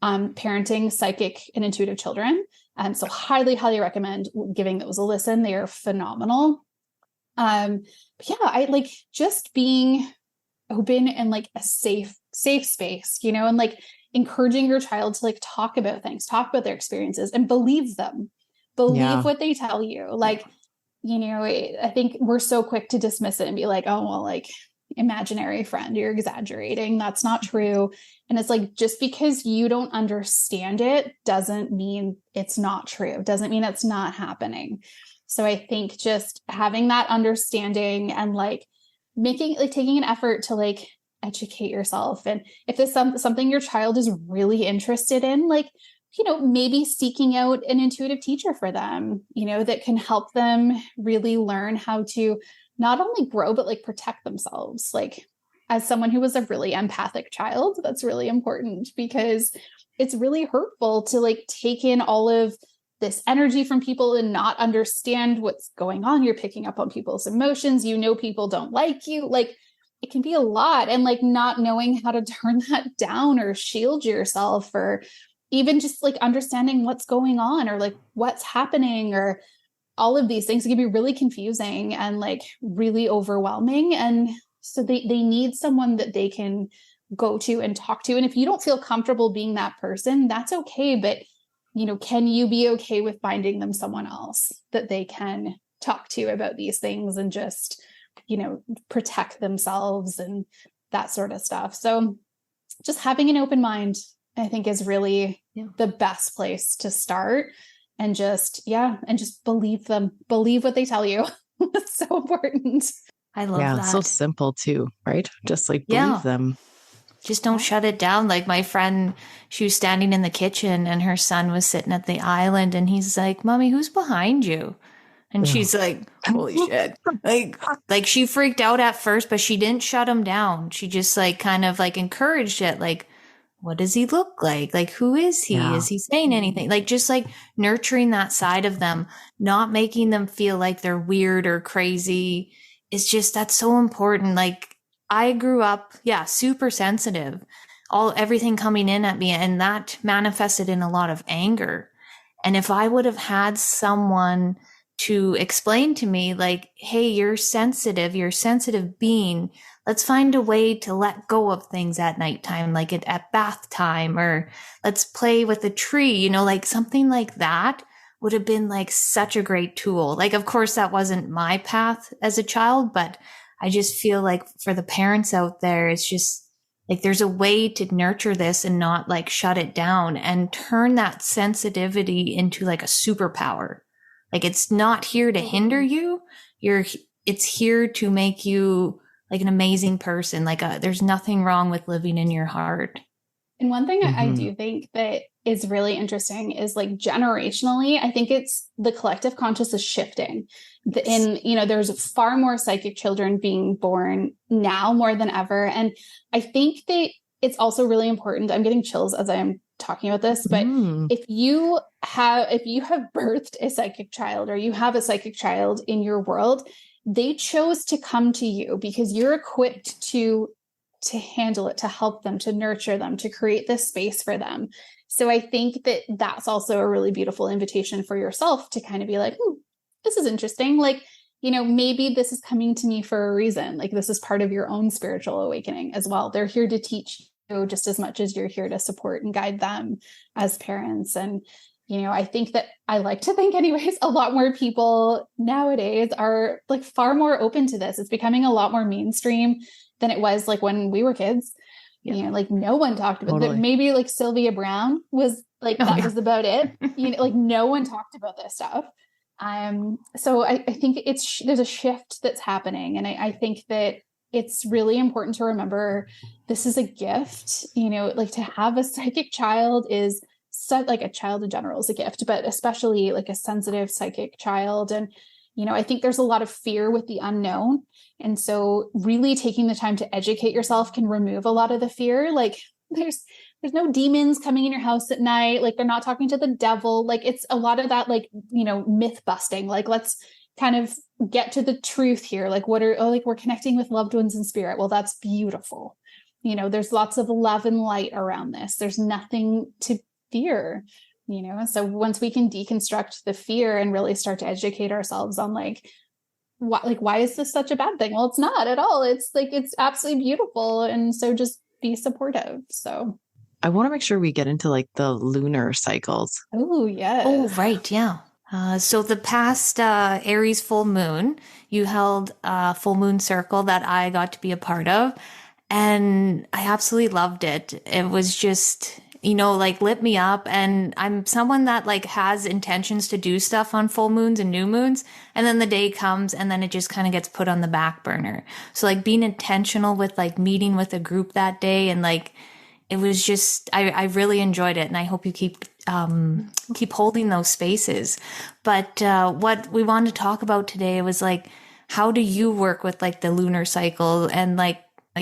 parenting psychic and intuitive children. So highly recommend giving those a listen. They are phenomenal. But yeah, I like just being open and like a safe space, you know, and like encouraging your child to like talk about things, talk about their experiences and believe them, believe what they tell you. Like, you know, I think we're so quick to dismiss it and be like, oh, well, like imaginary friend, you're exaggerating. That's not true. And it's like, just because you don't understand it doesn't mean it's not true. Doesn't mean it's not happening. So I think just having that understanding and like taking an effort to like educate yourself. And if there's something your child is really interested in, like, you know, maybe seeking out an intuitive teacher for them, you know, that can help them really learn how to not only grow, but like protect themselves. Like, as someone who was a really empathic child, that's really important because it's really hurtful to like take in all of this energy from people and not understand what's going on. You're picking up on people's emotions. You know, people don't like you. Like, it can be a lot. And like not knowing how to turn that down or shield yourself, or even just like understanding what's going on or like what's happening, or all of these things, it can be really confusing and like really overwhelming. And so they need someone that they can go to and talk to. And if you don't feel comfortable being that person, that's okay. But, you know, can you be okay with finding them someone else that they can talk to about these things and just, you know, protect themselves and that sort of stuff. So just having an open mind, I think, is really the best place to start. And just, and just believe them, believe what they tell you. It's so important. I love that. It's so simple too, right? Just like believe them. Just don't shut it down. Like my friend, she was standing in the kitchen and her son was sitting at the island and he's like, "Mommy, who's behind you?" And she's like, "Holy shit." Like she freaked out at first, but she didn't shut him down. She just like kind of like encouraged it. Like, what does he look like? Like, who is he? Is he saying anything? Like, just like nurturing that side of them, not making them feel like they're weird or crazy. It's just, that's so important. Like, I grew up, super sensitive, everything coming in at me, and that manifested in a lot of anger. And if I would have had someone to explain to me, like, hey, you're a sensitive being. Let's find a way to let go of things at nighttime, like at bath time, or let's play with a tree, you know, like something like that would have been like such a great tool. Like, of course, that wasn't my path as a child, but I just feel like for the parents out there, it's just like there's a way to nurture this and not like shut it down and turn that sensitivity into like a superpower. Like, it's not here to hinder you. It's here to make you like an amazing person. Like, there's nothing wrong with living in your heart. And one thing I do think that is really interesting is like generationally, I think it's the collective conscious is shifting. There's far more psychic children being born now more than ever. And I think that it's also really important. I'm getting chills as I'm talking about this, but if you have birthed a psychic child, or you have a psychic child in your world, they chose to come to you because you're equipped to handle it, to help them, to nurture them, to create this space for them. So I think that that's also a really beautiful invitation for yourself to kind of be like, this is interesting. Like, you know, maybe this is coming to me for a reason. Like, this is part of your own spiritual awakening as well. They're here to teach you just as much as you're here to support and guide them as parents. And, you know, I think that, I like to think anyways, a lot more people nowadays are like far more open to this. It's becoming a lot more mainstream than it was like when we were kids. You know, like no one talked about it. Maybe like Sylvia Brown was like, that was about it. You know, like no one talked about this stuff. So I think there's a shift that's happening. And I think that it's really important to remember this is a gift, you know, like to have a psychic child is such, like a child in general is a gift, but especially like a sensitive psychic child. And, I think there's a lot of fear with the unknown. And so really taking the time to educate yourself can remove a lot of the fear. Like there's no demons coming in your house at night. Like they're not talking to the devil. Like it's a lot of that, like, myth busting. Like let's kind of get to the truth here. Like we're connecting with loved ones in spirit. Well, that's beautiful. There's lots of love and light around this. There's nothing to fear, so once we can deconstruct the fear and really start to educate ourselves on why is this such a bad thing? Well, it's not at all. It's it's absolutely beautiful. And so just be supportive. So I want to make sure we get into the lunar cycles. oh yes. Oh, right. Yeah. So the past Aries full moon, you held a full moon circle that I got to be a part of. And I absolutely loved it. It was just, lit me up. And I'm someone that has intentions to do stuff on full moons and new moons. And then the day comes and then it just kind of gets put on the back burner. So being intentional with meeting with a group that day, and it was just, I really enjoyed it. And I hope you keep holding those spaces. But what we wanted to talk about today was how do you work with the lunar cycle, and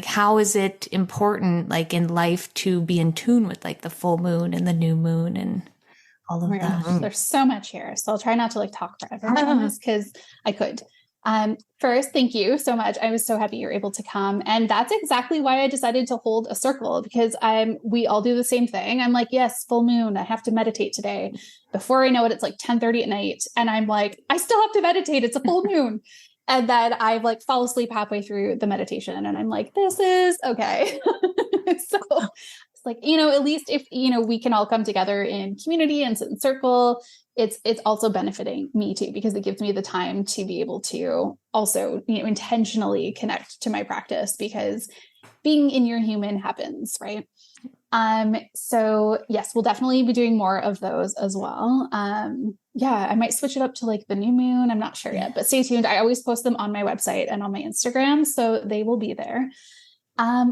how is it important in life to be in tune with the full moon and the new moon and all of that? Gosh, there's so much here. So I'll try not to talk forever on this because I could. First, thank you so much. I was so happy you're able to come. And that's exactly why I decided to hold a circle, because we all do the same thing. I'm yes, full moon. I have to meditate today. Before I know it, it's 10:30 at night. And I'm I still have to meditate. It's a full moon. And then I fall asleep halfway through the meditation and I'm this is okay. So it's at least if, we can all come together in community and sit in circle, it's also benefiting me too, because it gives me the time to be able to also, intentionally connect to my practice, because being in your human happens, right? So yes, we'll definitely be doing more of those as well. Yeah, I might switch it up to the new moon. I'm not sure yet, but stay tuned. I always post them on my website and on my Instagram, so they will be there.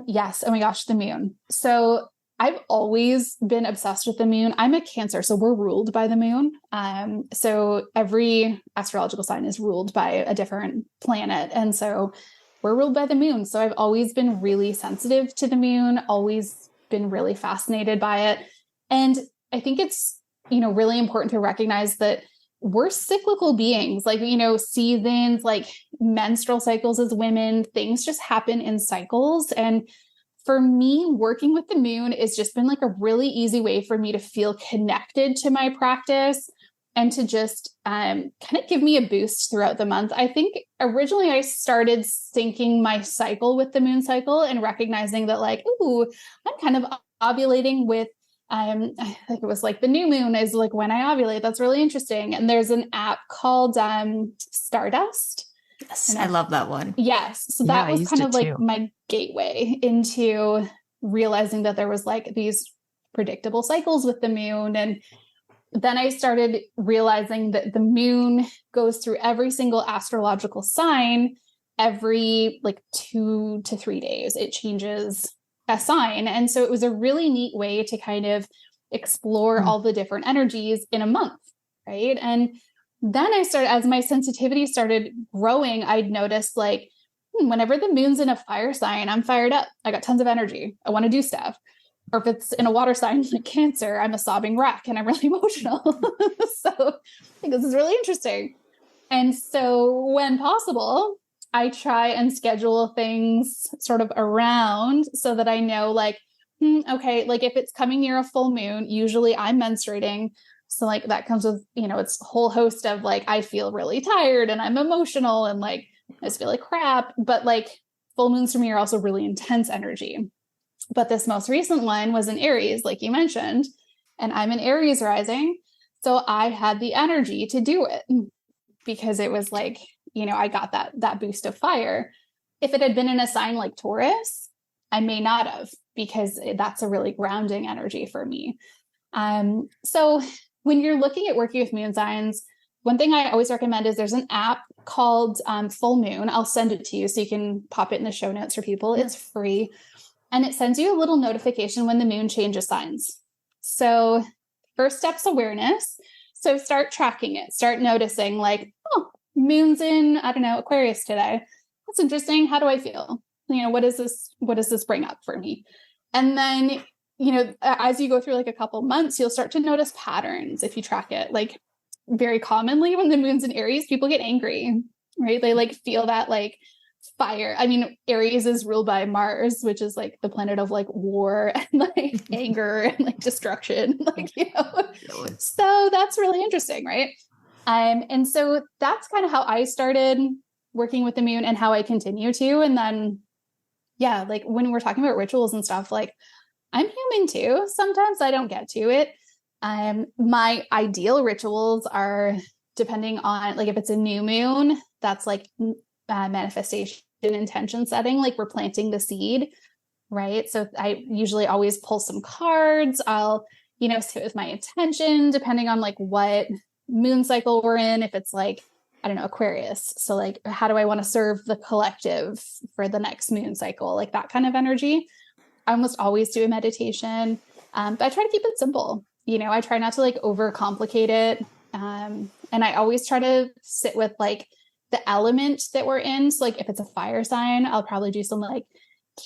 Yes. Oh my gosh, the moon. So I've always been obsessed with the moon. I'm a Cancer, so we're ruled by the moon. So every astrological sign is ruled by a different planet. And so we're ruled by the moon. So I've always been really sensitive to the moon, always been really fascinated by it. And I think it's, really important to recognize that we're cyclical beings, seasons, menstrual cycles as women, things just happen in cycles. And for me, working with the moon has just been a really easy way for me to feel connected to my practice and to just kind of give me a boost throughout the month. I think originally I started syncing my cycle with the moon cycle and recognizing that ooh, I'm kind of ovulating with, I think it was the new moon is when I ovulate. That's really interesting. And there's an app called Stardust. Yes, I love that one. Yes. So that was kind of my gateway into realizing that there was these predictable cycles with the moon. And then I started realizing that the moon goes through every single astrological sign every 2 to 3 days. It changes a sign. And so it was a really neat way to kind of explore all the different energies in a month. Right. And then I started, as my sensitivity started growing, I'd noticed whenever the moon's in a fire sign, I'm fired up. I got tons of energy. I want to do stuff. Or if it's in a water sign like Cancer, I'm a sobbing wreck and I'm really emotional. So I think this is really interesting. And so when possible, I try and schedule things sort of around so that I know okay, if it's coming near a full moon, usually I'm menstruating. So that comes with, it's a whole host of I feel really tired and I'm emotional and I just feel like crap. But full moons for me are also really intense energy. But this most recent one was in Aries, like you mentioned, and I'm an Aries rising. So I had the energy to do it because it was I got that boost of fire. If it had been in a sign like Taurus, I may not have, because that's a really grounding energy for me. So when you're looking at working with moon signs, one thing I always recommend is there's an app called Full Moon. I'll send it to you so you can pop it in the show notes for people. It's free. And it sends you a little notification when the moon changes signs. So first step's awareness. So start tracking it. Start noticing oh, moon's in, I don't know, Aquarius today. That's interesting. How do I feel? What does this bring up for me? And then, as you go through like a couple months, you'll start to notice patterns if you track it. Like very commonly when the moon's in Aries, people get angry, right? They like feel that like fire. I mean, Aries is ruled by Mars, which is like the planet of like war and like anger and like destruction. So that's really interesting, right? And so that's kind of how I started working with the moon and how I continue to. And then, yeah, like when we're talking about rituals and stuff, like I'm human too. Sometimes I don't get to it. My ideal rituals are depending on like if it's a new moon, that's like manifestation intention setting, like we're planting the seed, right? So I usually always pull some cards. I'll, sit with my intention depending on like what moon cycle we're in. If it's like, I don't know, Aquarius. So like, how do I want to serve the collective for the next moon cycle? Like that kind of energy. I almost always do a meditation, but I try to keep it simple. I try not to like overcomplicate it. And I always try to sit with like the element that we're in. So like if it's a fire sign, I'll probably do some like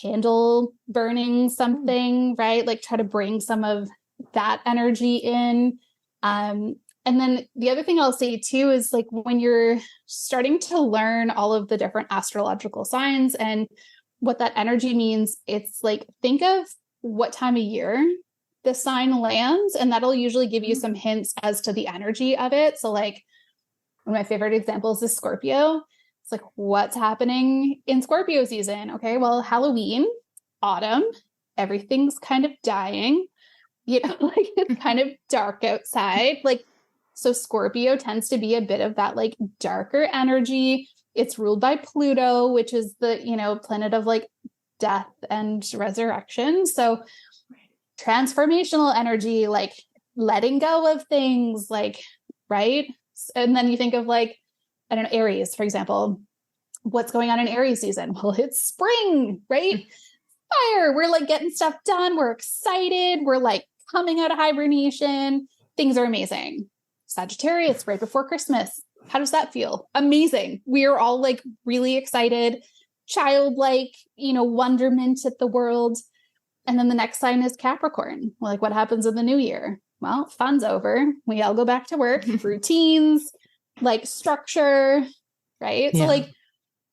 candle burning something, right? Like try to bring some of that energy in. And then the other thing I'll say too is like when you're starting to learn all of the different astrological signs and what that energy means, it's like think of what time of year the sign lands, and that'll usually give you some hints as to the energy of it. So like one of my favorite examples is Scorpio. It's like, what's happening in Scorpio season? Okay, well, Halloween, autumn, everything's kind of dying, like it's kind of dark outside. Like, so Scorpio tends to be a bit of that like darker energy. It's ruled by Pluto, which is the, planet of like death and resurrection. So transformational energy, like letting go of things, like, right? And then you think of like, I don't know, Aries, for example. What's going on in Aries season? Well, it's spring, right? Fire. We're like getting stuff done. We're excited. We're like coming out of hibernation. Things are amazing. Sagittarius, right before Christmas. How does that feel? Amazing. We are all like really excited, childlike, wonderment at the world. And then the next sign is Capricorn. Well, like what happens in the new year? Well, fun's over. We all go back to work, routines, like structure, right? Yeah. So like,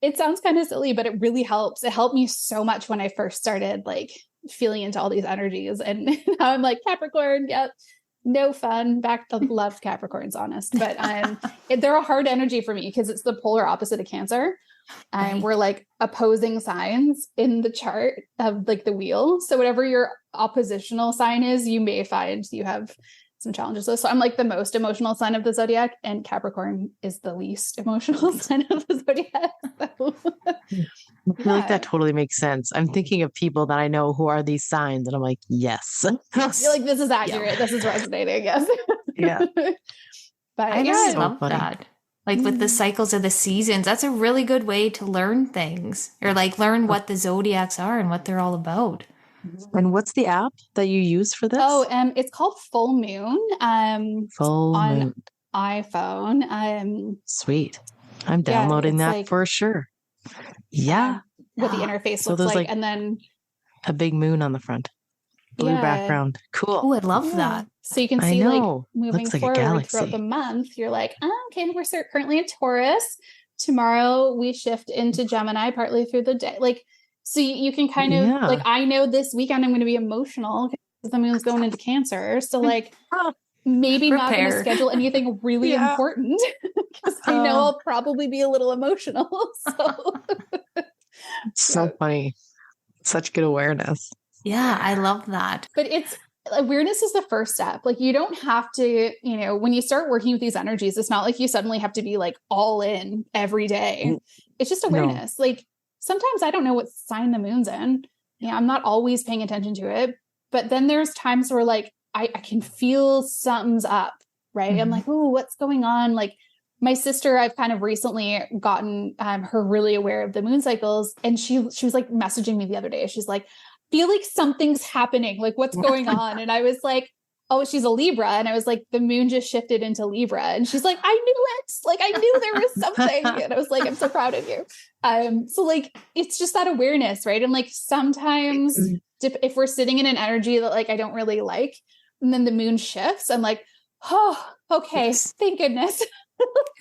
it sounds kind of silly, but it really helps. It helped me so much when I first started like feeling into all these energies. And now I'm like Capricorn, yep, no fun. Back to love Capricorns, honest. But they're a hard energy for me because it's the polar opposite of Cancer. And we're like opposing signs in the chart of like the wheel. So whatever your oppositional sign is, you may find you have some challenges. So I'm like the most emotional sign of the zodiac, and Capricorn is the least emotional sign of the zodiac. So, I feel like that totally makes sense. I'm thinking of people that I know who are these signs, and I'm like, yes. You're like, this is accurate. Yeah. This is resonating. Yes. Yeah. But I really love that. Like with the cycles of the seasons, that's a really good way to learn things or like learn what the zodiacs are and what they're all about. And what's the app that you use for this? Oh, it's called Full Moon. Full on Moon. iPhone. Sweet. I'm downloading that like, for sure. Yeah. What the interface looks like. And then a big moon on the front. Blue background. Cool. Oh, I love that. So you can see like moving forward throughout the month, you're like, okay, we're currently in Taurus. Tomorrow we shift into Gemini partly through the day. Like, so you can kind of like, I know this weekend I'm going to be emotional because the moon's going into Cancer. So like maybe not going to schedule anything really important because I know I'll probably be a little emotional. So funny. Such good awareness. Yeah, I love that. But awareness is the first step. Like you don't have to, when you start working with these energies, it's not like you suddenly have to be like all in every day. It's just awareness. No. Like sometimes I don't know what sign the moon's in. I'm not always paying attention to it. But then there's times where like I can feel something's up, right? Mm-hmm. I'm like, oh, what's going on? Like my sister, I've kind of recently gotten her really aware of the moon cycles. And she was like messaging me the other day. She's like, feel like something's happening. Like what's going on? And I was like, oh, she's a Libra. And I was like, the moon just shifted into Libra. And she's like, I knew it. Like, I knew there was something. And I was like, I'm so proud of you. So like, it's just that awareness, right? And like, sometimes if we're sitting in an energy that like, I don't really like, and then the moon shifts, I'm like, oh, okay. Yes. Thank goodness.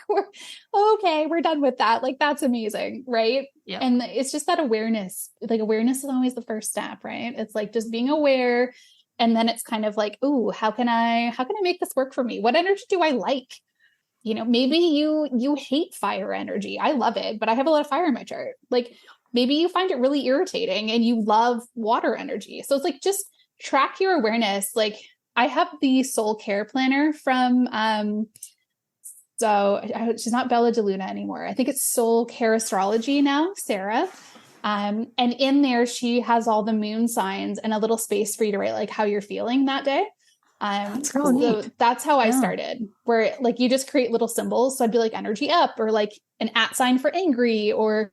We're done with that. Like, that's amazing. Right. Yeah. And it's just that awareness, like awareness is always the first step, right? It's like just being aware. And then it's kind of like, ooh, how can I make this work for me? What energy do I like? You know, maybe you hate fire energy. I love it, but I have a lot of fire in my chart. Like maybe you find it really irritating and you love water energy. So it's like, just track your awareness. Like I have the soul care planner from, she's not Bella DeLuna anymore. I think it's Soul Care Astrology now, Sarah. And in there, she has all the moon signs and a little space for you to write like how you're feeling that day. So that's how I started, where like you just create little symbols. So I'd be like energy up, or like an @ sign for angry, or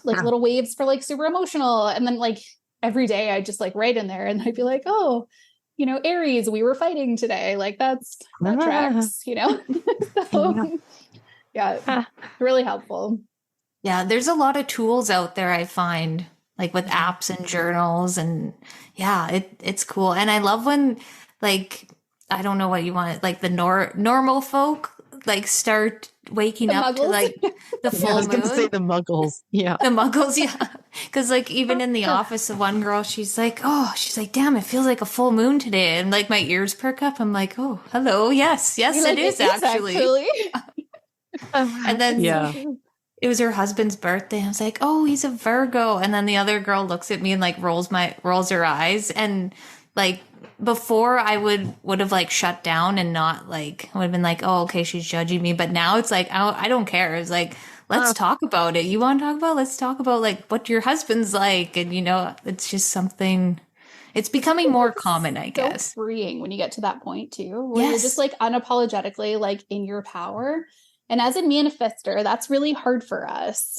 like little waves for like super emotional. And then like every day I just like write in there, and I'd be like, oh, you know, Aries, we were fighting today. Like that tracks, you know? So yeah, really helpful. Yeah, there's a lot of tools out there, I find, like with apps and journals, and yeah, it's cool. And I love when, like, I don't know what you want, like the normal folk like start waking The up muggles. to like the full I was going to moon. say the muggles. Yeah. The muggles, yeah. Because like even in the office, the one girl, she's like, damn, it feels like a full moon today. And like my ears perk up. I'm like, oh, hello. Yes, You're it like, is actually. And then it was her husband's birthday. I was like, oh, he's a Virgo. And then the other girl looks at me and like rolls her eyes. And like before I would have like shut down and not like, I would have been like, oh, okay, she's judging me. But now it's like, I don't care. It's like, let's talk about it. You want to talk about, let's talk about like what your husband's like. And you know, it's just something, it's becoming more common, I guess. So freeing when you get to that point too, where you're just like unapologetically like in your power. And as a manifestor, that's really hard for us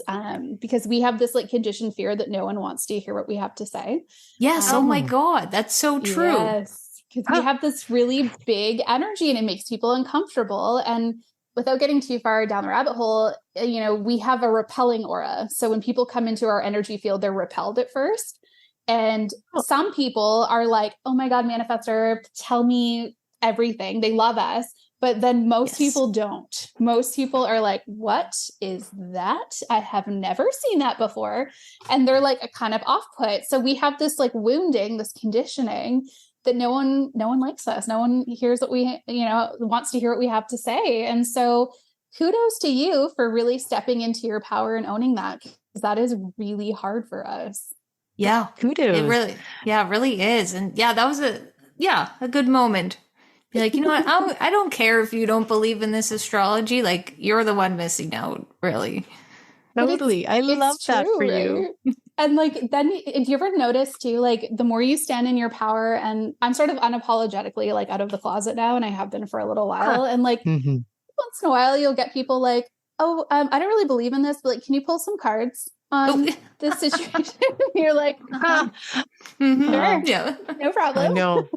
because we have this like conditioned fear that no one wants to hear what we have to say. Yes. Oh my God. That's so true. Yes. Because we have this really big energy and it makes people uncomfortable. And without getting too far down the rabbit hole, you know, we have a repelling aura. So when people come into our energy field, they're repelled at first. And some people are like, oh my God, manifestor, tell me everything. They love us. But then most people don't. Most people are like, what is that? I have never seen that before. And they're like a kind of off put. So we have this like wounding, this conditioning that no one likes us. No one hears what we, you know, wants to hear what we have to say. And so kudos to you for really stepping into your power and owning that, because that is really hard for us. Yeah. Kudos. It really is. And yeah, that was a good moment. Be like, you know what? I don't care if you don't believe in this astrology. Like, you're the one missing out, really. Totally. I love that for you. And like, then if you ever notice too, like the more you stand in your power, and I'm sort of unapologetically like out of the closet now, and I have been for a little while. And like once in a while, you'll get people like, oh, I don't really believe in this, but like, can you pull some cards on this situation? You're like, sure, yeah, no problem. I know.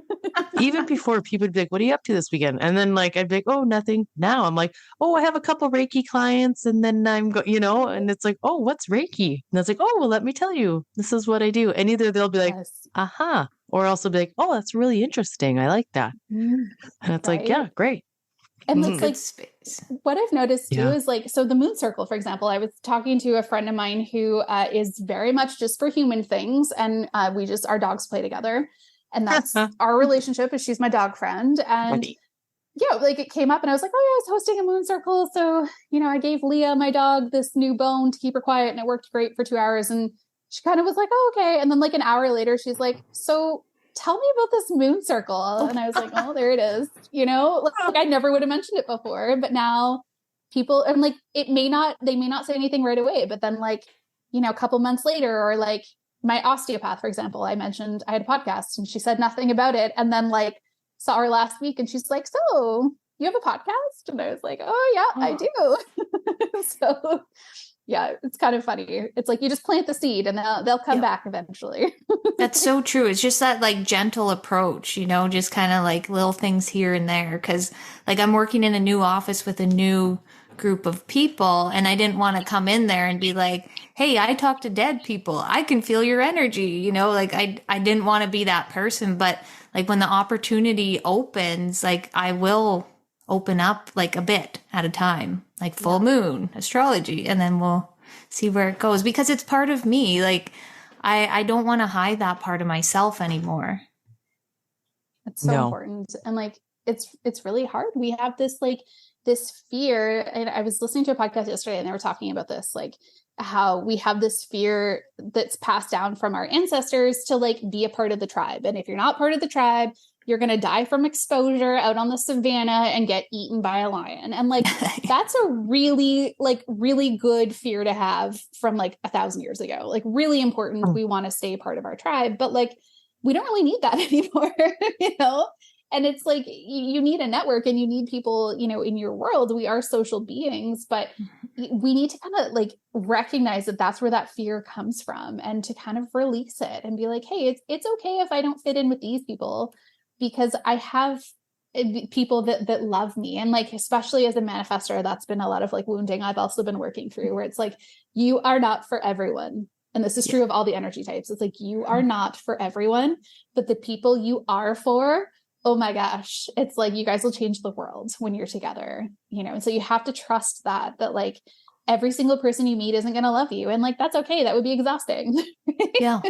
Even before, people would be like, what are you up to this weekend? And then like, I'd be like, oh, nothing. Now I'm like, oh, I have a couple Reiki clients. And then you know, and it's like, oh, what's Reiki? And it's like, oh, well, let me tell you, this is what I do. And either they'll be like, aha, or also be like, oh, that's really interesting. I like that. And it's like, yeah, great. And it's like space. What I've noticed too is like, so the moon circle, for example, I was talking to a friend of mine who is very much just for human things. And our dogs play together. And that's our relationship, is she's my dog friend. And yeah, like it came up and I was like, oh yeah, I was hosting a moon circle. So, you know, I gave Leah, my dog, this new bone to keep her quiet, and it worked great for 2 hours. And she kind of was like, oh, okay. And then like an hour later, she's like, so tell me about this moon circle. And I was like, oh, there it is. You know, like I never would have mentioned it before, but now people, and like, they may not say anything right away, but then like, you know, a couple months later, or like my osteopath, for example, I mentioned I had a podcast and she said nothing about it. And then like saw her last week and she's like, so you have a podcast? And I was like, oh yeah, I do. So Yeah, it's kind of funny. It's like you just plant the seed and they'll come back eventually. That's so true. It's just that like gentle approach, just kind of like little things here and there. Cause like I'm working in a new office with a new group of people and I didn't want to come in there and be like, hey, I talk to dead people. I can feel your energy, like I didn't want to be that person. But like when the opportunity opens, like I will open up like a bit at a time, like full moon astrology, and then we'll see where it goes because it's part of me. Like I don't want to hide that part of myself anymore. It's so important. And like, it's really hard. We have this fear. And I was listening to a podcast yesterday and they were talking about this, like how we have this fear that's passed down from our ancestors to like be a part of the tribe. And if you're not part of the tribe, you're going to die from exposure out on the savannah and get eaten by a lion. And like, that's a really good fear to have from like 1,000 years ago, like really important. We want to stay part of our tribe, but like, we don't really need that anymore, And it's like, you need a network and you need people, in your world. We are social beings, but we need to kind of like recognize that that's where that fear comes from and to kind of release it and be like, hey, it's okay if I don't fit in with these people, because I have people that love me. And like, especially as a manifestor, that's been a lot of like wounding I've also been working through, where it's like, you are not for everyone. And this is true of all the energy types. It's like, you are not for everyone, but the people you are for, oh my gosh, it's like, you guys will change the world when you're together, And so you have to trust that like every single person you meet isn't going to love you. And like, that's okay. That would be exhausting. Yeah.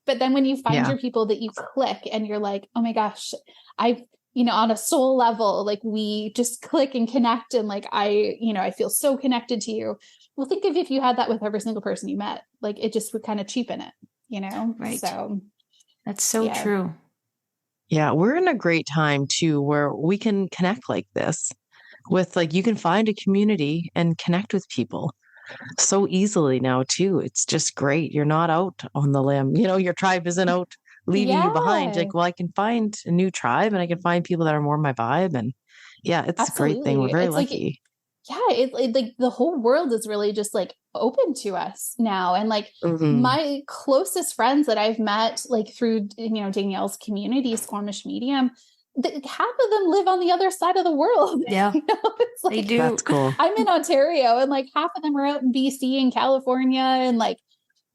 But then when you find your people that you click and you're like, oh my gosh, on a soul level, like we just click and connect. And like, I feel so connected to you. Well, think of if you had that with every single person you met, like it just would kind of cheapen it, Right. So that's so true. Yeah. We're in a great time too, where we can connect like this with like, you can find a community and connect with people so easily now too. It's just great. You're not out on the limb. Your tribe isn't out leaving you behind. Like, well, I can find a new tribe and I can find people that are more my vibe. And yeah, it's Absolutely. a great thing. We're very lucky. It's like the whole world is really just like open to us now. And like my closest friends that I've met, like through, Danielle's community, Squamish Medium, half of them live on the other side of the world. Yeah, it's like, they do. That's cool. I'm in Ontario and like half of them are out in BC and California. And like,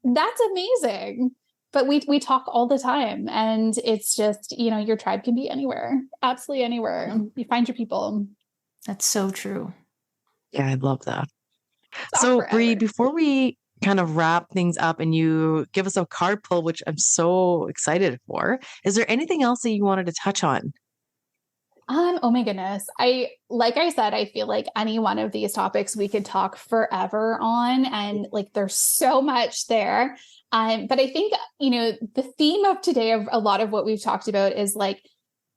that's amazing. But we talk all the time and it's just, your tribe can be anywhere, absolutely anywhere. You find your people. That's so true. Yeah, I love that. So, Bree, before we kind of wrap things up and you give us a card pull, which I'm so excited for, is there anything else that you wanted to touch on? Oh my goodness. Like I said, I feel like any one of these topics we could talk forever on, and like there's so much there. But I think, the theme of today of a lot of what we've talked about is like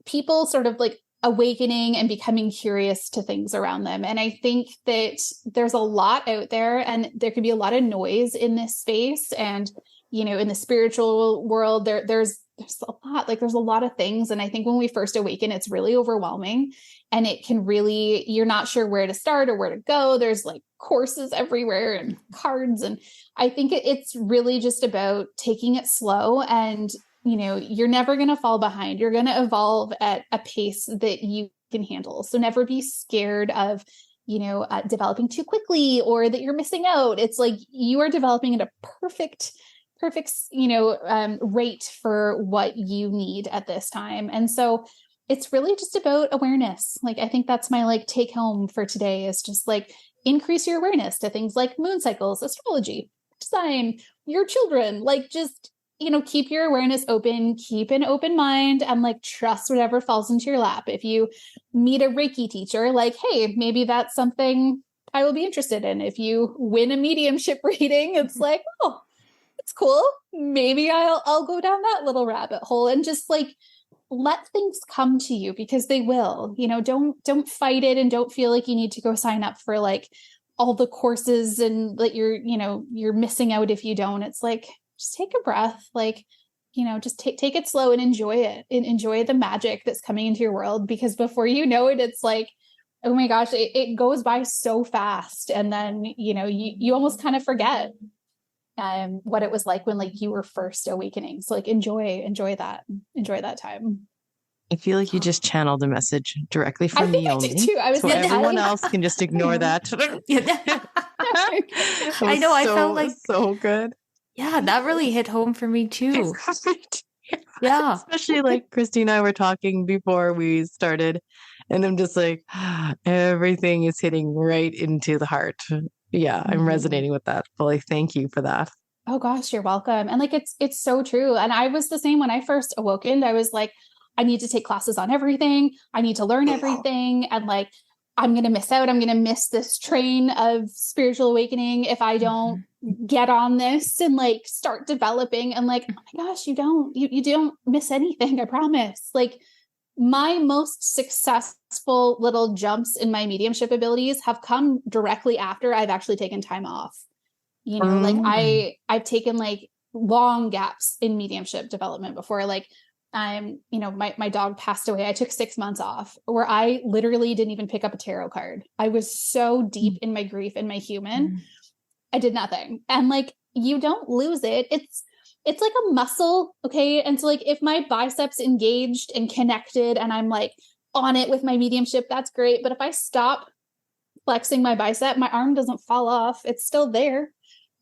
people sort of like awakening and becoming curious to things around them. And I think that there's a lot out there and there can be a lot of noise in this space. And, in the spiritual world, there's a lot, like there's a lot of things. And I think when we first awaken, it's really overwhelming and it can really, you're not sure where to start or where to go. There's like courses everywhere and cards. And I think it's really just about taking it slow and you're never going to fall behind. You're going to evolve at a pace that you can handle. So never be scared of, developing too quickly or that you're missing out. It's like you are developing at a perfect, rate for what you need at this time. And so it's really just about awareness. Like, I think that's my like take home for today is just like increase your awareness to things like moon cycles, astrology, design, your children, like just keep your awareness open, keep an open mind, and like trust whatever falls into your lap. If you meet a Reiki teacher, like, hey, maybe that's something I will be interested in. If you win a mediumship reading, it's like, oh, it's cool. Maybe I'll go down that little rabbit hole and just like let things come to you because they will. Don't fight it and don't feel like you need to go sign up for like all the courses and that you're missing out if you don't. It's like, just take a breath, like, just take it slow and enjoy it and enjoy the magic that's coming into your world, because before you know it, it's like oh my gosh, it goes by so fast. And then, you almost kind of forget what it was like when like you were first awakening. So like enjoy that time. I feel like you just channeled a message directly for I think me I did only. too. I was So getting everyone else can just ignore that. I know. I felt like, so good. yeah, that really hit home for me too. Yeah. Especially like Christy and I were talking before we started, and I'm just like, everything is hitting right into the heart. Yeah, I'm resonating with that. Fully. Thank you for that. Oh gosh, you're welcome. And like it's so true. And I was the same when I first awokened. I was like, I need to take classes on everything. I need to learn everything. And like, I'm going to miss out. I'm going to miss this train of spiritual awakening if I don't get on this and like start developing. And like, oh my gosh, you don't miss anything. I promise. Like my most successful little jumps in my mediumship abilities have come directly after I've actually taken time off. Like I've taken like long gaps in mediumship development before. Like my dog passed away. I took 6 months off where I literally didn't even pick up a tarot card. I was so deep in my grief and my human. I did nothing. And like, you don't lose it. It's like a muscle. Okay. And so like, if my biceps engaged and connected and I'm like on it with my mediumship, that's great. But if I stop flexing my bicep, my arm doesn't fall off. It's still there.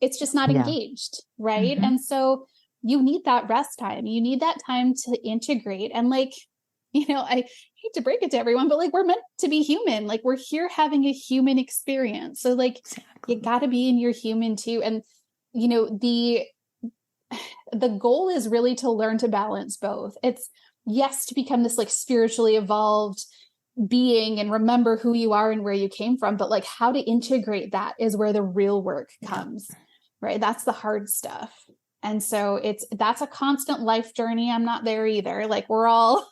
It's just not engaged. Right. And so you need that rest time. You need that time to integrate. And like, I hate to break it to everyone, but like, we're meant to be human. Like we're here having a human experience. So like, you gotta be in your human too. And, the goal is really to learn to balance both. It's yes, to become this like spiritually evolved being and remember who you are and where you came from, but like how to integrate that is where the real work comes, right? That's the hard stuff. And so that's a constant life journey. I'm not there either. Like we're all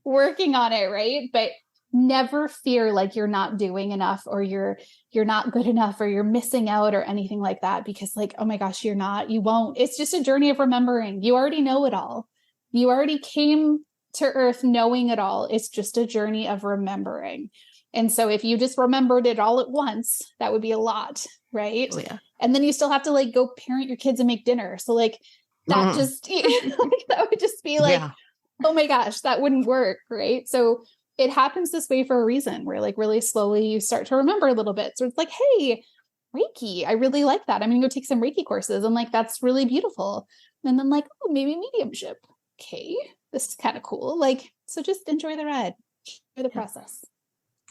working on it. Right. But never fear like you're not doing enough or you're not good enough or you're missing out or anything like that, because like, oh my gosh, you won't. It's just a journey of remembering. You already know it all. You already came to earth knowing it all. It's just a journey of remembering. And so if you just remembered it all at once, that would be a lot. Right. Oh, yeah. And then you still have to like go parent your kids and make dinner. So like that just, that would just be like, oh my gosh, that wouldn't work. Right. So it happens this way for a reason where like really slowly you start to remember a little bit. So it's like, hey, Reiki, I really like that. I'm going to go take some Reiki courses. And like, that's really beautiful. And then like, oh, maybe mediumship. Okay. This is kind of cool. Like, so just enjoy the ride, enjoy the process.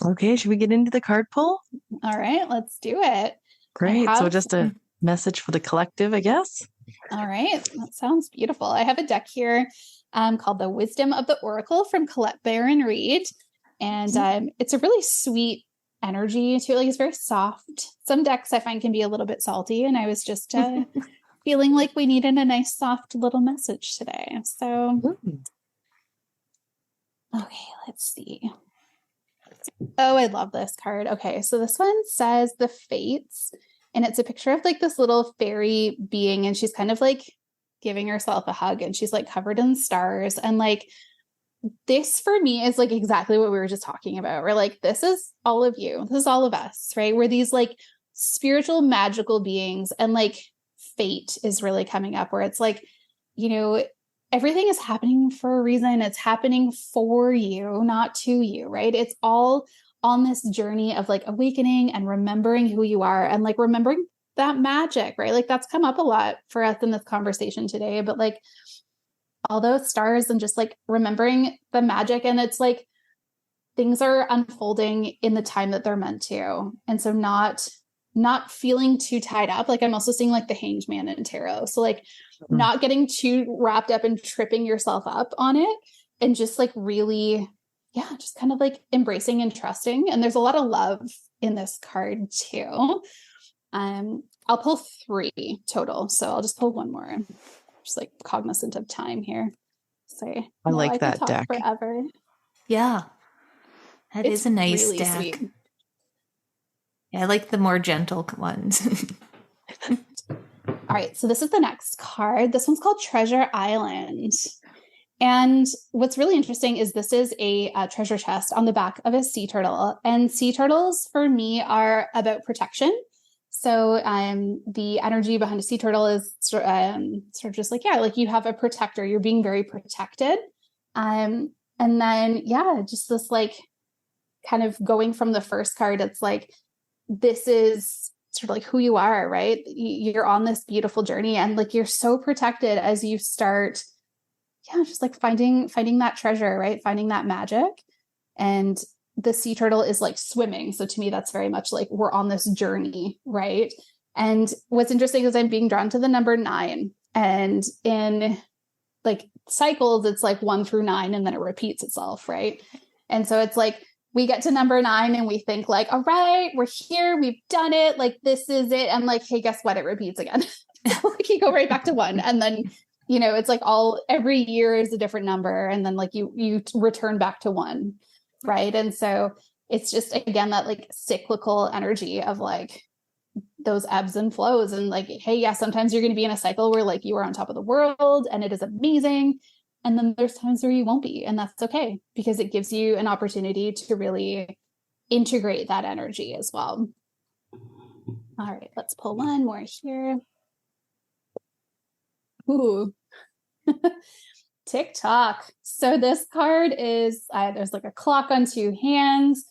Okay. Should we get into the card pull? All right, let's do it. Great. So just a message for the collective, I guess. All right. That sounds beautiful. I have a deck here called The Wisdom of the Oracle from Colette Baron Reed. And it's a really sweet energy to it. Like it's very soft. Some decks I find can be a little bit salty. And I was just feeling like we needed a nice soft little message today. So, okay, let's see. Oh, I love this card. Okay, so this one says The Fates. And it's a picture of like this little fairy being. And she's kind of like giving herself a hug and she's like covered in stars. And like this for me is like exactly what we were just talking about. We're like, this is all of you. This is all of us, right? We're these like spiritual, magical beings. And like fate is really coming up where it's like, everything is happening for a reason. It's happening for you, not to you, right? It's all on this journey of like awakening and remembering who you are and like remembering that magic, right? Like that's come up a lot for us in this conversation today, but like all those stars and just like remembering the magic. And it's like things are unfolding in the time that they're meant to. And so not feeling too tied up. Like I'm also seeing like the Hanged Man in tarot. So like not getting too wrapped up and tripping yourself up on it and just like really, just kind of like embracing and trusting. And there's a lot of love in this card too. I'll pull 3 total. So I'll just pull one more. Just like cognizant of time here. Sorry. I like that deck. Forever. Yeah. It's a nice really deck. Sweet. Yeah, I like the more gentle ones. All right. So this is the next card. This one's called Treasure Island. And what's really interesting is this is a treasure chest on the back of a sea turtle. And sea turtles for me are about protection. So the energy behind a sea turtle is sort of just like, yeah, like you have a protector, you're being very protected. And then, yeah, just this like kind of going from the first card, it's like, this is sort of like who you are, right? You're on this beautiful journey and like, you're so protected as you start, yeah, just like finding that treasure, right? Finding that magic. And the sea turtle is like swimming. So to me, that's very much like we're on this journey, right? And what's interesting is I'm being drawn to the number 9. And in like cycles, it's like 1 through 9, and then it repeats itself, right? And so it's like we get to number 9 and we think like, all right, we're here, we've done it, like this is it. And like, hey, guess what? It repeats again. Like you go right back to 1, and then it's like every year is a different number. And then like you return back to 1. Right. And so it's just, again, that like cyclical energy of like those ebbs and flows. And like, hey, yeah, sometimes you're going to be in a cycle where like you are on top of the world and it is amazing. And then there's times where you won't be. And that's okay, because it gives you an opportunity to really integrate that energy as well. All right, let's pull one more here. Ooh. TikTok. So this card is, there's like a clock on 2 hands.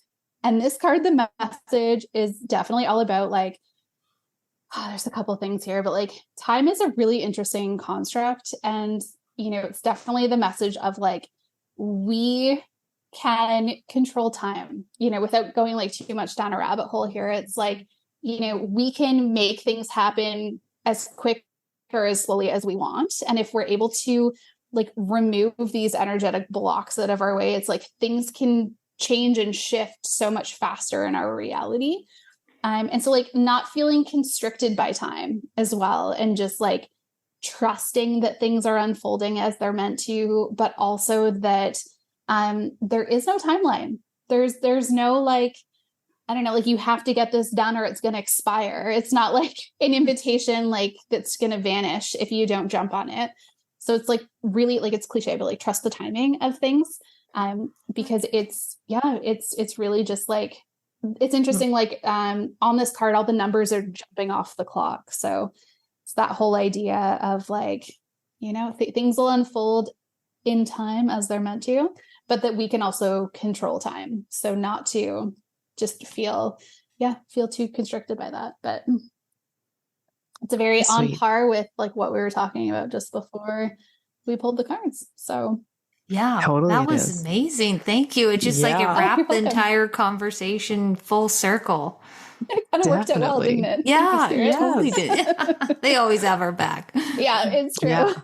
And this card, the message is definitely all about like, there's a couple things here, but like time is a really interesting construct. And, it's definitely the message of like, we can control time, without going like too much down a rabbit hole here. It's like, we can make things happen as quick or as slowly as we want. And if we're able to like remove these energetic blocks out of our way, it's like things can change and shift so much faster in our reality. And so like not feeling constricted by time as well, and just like trusting that things are unfolding as they're meant to, but also that there is no timeline. There's no like, I don't know, like you have to get this done or it's going to expire. It's not like an invitation like that's going to vanish if you don't jump on it. So it's like really like, it's cliche, but like trust the timing of things. Because it's really just like, it's interesting. Like on this card, all the numbers are jumping off the clock. So it's that whole idea of like, things will unfold in time as they're meant to, but that we can also control time. So not to just feel too constricted by that. But it's a very on par with like what we were talking about just before we pulled the cards. So yeah, totally that was amazing. Thank you. It just like it wrapped the entire conversation full circle. It kind of worked out well, didn't it? Yeah, it totally did. They always have our back. Yeah, it's true. Yeah.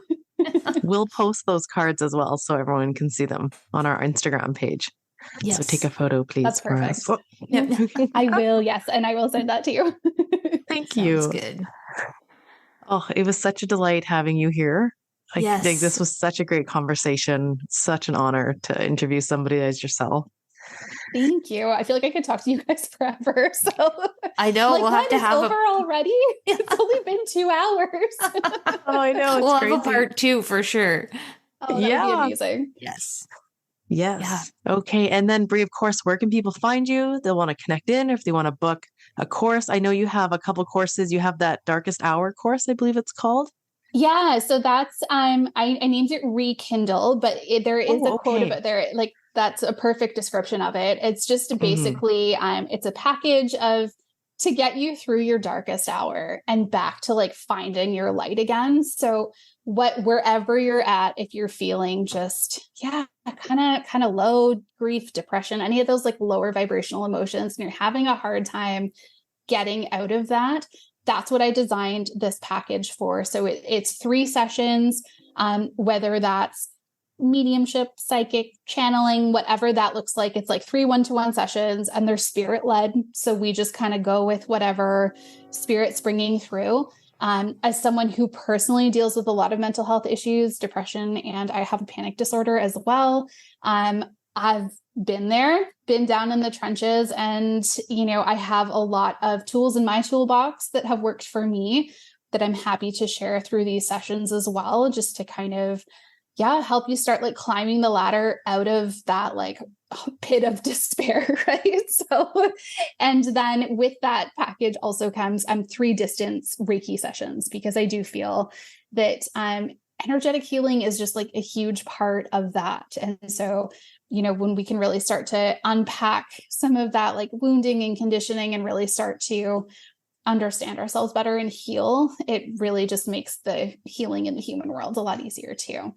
We'll post those cards as well so everyone can see them on our Instagram page. Yes. So take a photo, please. That's for perfect. us. Oh. Yep. I will, yes. And I will send that to you. Thank you. Sounds good. Oh, it was such a delight having you here. I Yes. think this was such a great conversation. Such an honor to interview somebody as yourself. Thank you. I feel like I could talk to you guys forever. So I know like, we'll have to have over already. It's only been 2 hours. Oh, I know. We'll have a part 2 for sure. Oh, that would be amazing. Yes. Yes. Yeah. Okay. And then Brie, of course, where can people find you? They'll want to connect in, or if they want to book a course. I know you have a couple courses. You have that Darkest Hour course, I believe it's called. Yeah. So that's, I named it Rekindle, but there is a quote about there, like, that's a perfect description of it. It's just basically, it's a package to get you through your darkest hour and back to like finding your light again. So wherever you're at, if you're feeling just, kind of low, grief, depression, any of those like lower vibrational emotions, and you're having a hard time getting out of that, that's what I designed this package for. So it's 3 sessions, whether that's mediumship, psychic, channeling, whatever that looks like. It's like 3 1-to-1 sessions, and they're spirit led. So we just kind of go with whatever spirit's bringing through. As someone who personally deals with a lot of mental health issues, depression, and I have a panic disorder as well. I've been down in the trenches, and, I have a lot of tools in my toolbox that have worked for me that I'm happy to share through these sessions as well, just to kind of help you start like climbing the ladder out of that like pit of despair, right? So, and then with that package also comes 3 distance Reiki sessions, because I do feel that energetic healing is just like a huge part of that. And so, when we can really start to unpack some of that like wounding and conditioning and really start to understand ourselves better and heal, it really just makes the healing in the human world a lot easier too.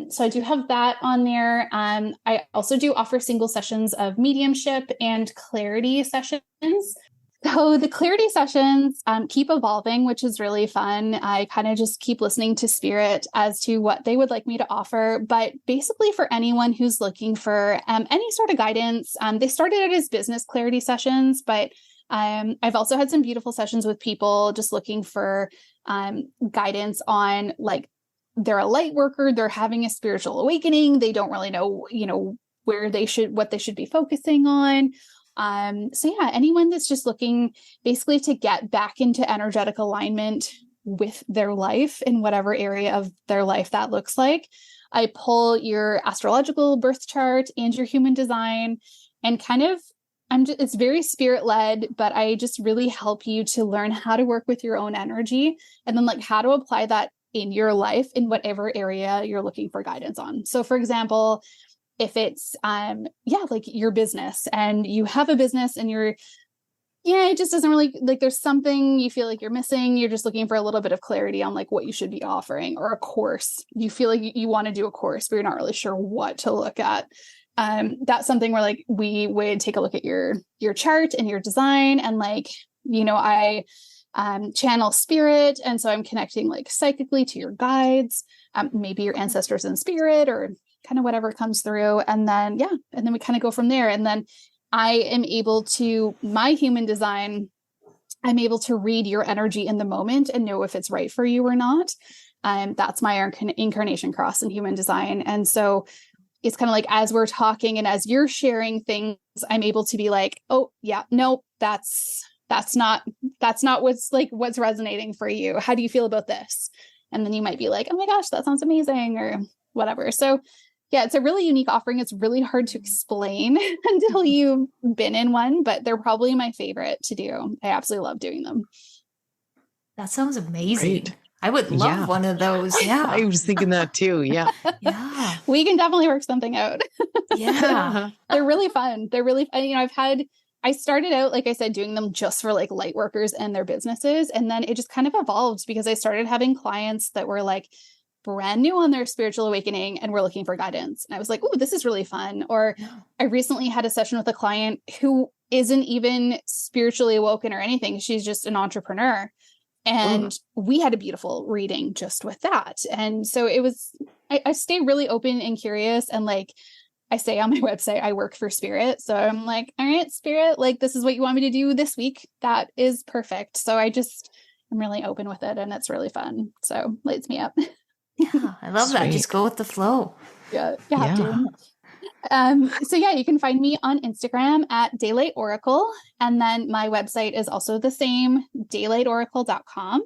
So I do have that on there. I also do offer single sessions of mediumship and clarity sessions. So the clarity sessions keep evolving, which is really fun. I kind of just keep listening to spirit as to what they would like me to offer. But basically for anyone who's looking for any sort of guidance, they started out as business clarity sessions, but I've also had some beautiful sessions with people just looking for guidance on like, they're a light worker, they're having a spiritual awakening, they don't really know, what they should be focusing on. So yeah, anyone that's just looking basically to get back into energetic alignment with their life in whatever area of their life that looks like. I pull your astrological birth chart and your human design, and it's very spirit led, but I just really help you to learn how to work with your own energy and then like how to apply that in your life in whatever area you're looking for guidance on. So for example, if it's like your business and you have a business and it just doesn't really like, there's something you feel like you're missing, you're just looking for a little bit of clarity on like what you should be offering, or a course, you feel like you want to do a course but you're not really sure what to look at. That's something where like we would take a look at your chart and your design, and like, I channel spirit, and so I'm connecting like psychically to your guides, maybe your ancestors in spirit, or kind of whatever comes through, and then we kind of go from there. And then I am able to, my human design, I'm able to read your energy in the moment and know if it's right for you or not. That's my incarnation cross in human design. And so it's kind of like, as we're talking and as you're sharing things, I'm able to be like, oh yeah, no, that's not what's resonating for you. How do you feel about this? And then you might be like, oh my gosh, that sounds amazing, or whatever. So yeah, it's a really unique offering. It's really hard to explain until you've been in one, but they're probably my favorite to do. I absolutely love doing them. That sounds amazing. Great. I would love one of those. Yeah. I was thinking that too. Yeah. Yeah. We can definitely work something out. Yeah. They're really fun. I started out, like I said, doing them just for like light workers and their businesses. And then it just kind of evolved because I started having clients that were like brand new on their spiritual awakening and were looking for guidance. And I was like, oh, this is really fun. Or I recently had a session with a client who isn't even spiritually awoken or anything. She's just an entrepreneur. And we had a beautiful reading just with that. And so it was, I stay really open and curious. And like I say on my website, I work for spirit. So I'm like, all right, spirit, like this is what you want me to do this week. That is perfect. So I'm really open with it, and it's really fun. So lights me up. Yeah, I love that. Just go with the flow. Yeah, you have to. So yeah, you can find me on Instagram at Daylight Oracle. And then my website is also the same, daylightoracle.com.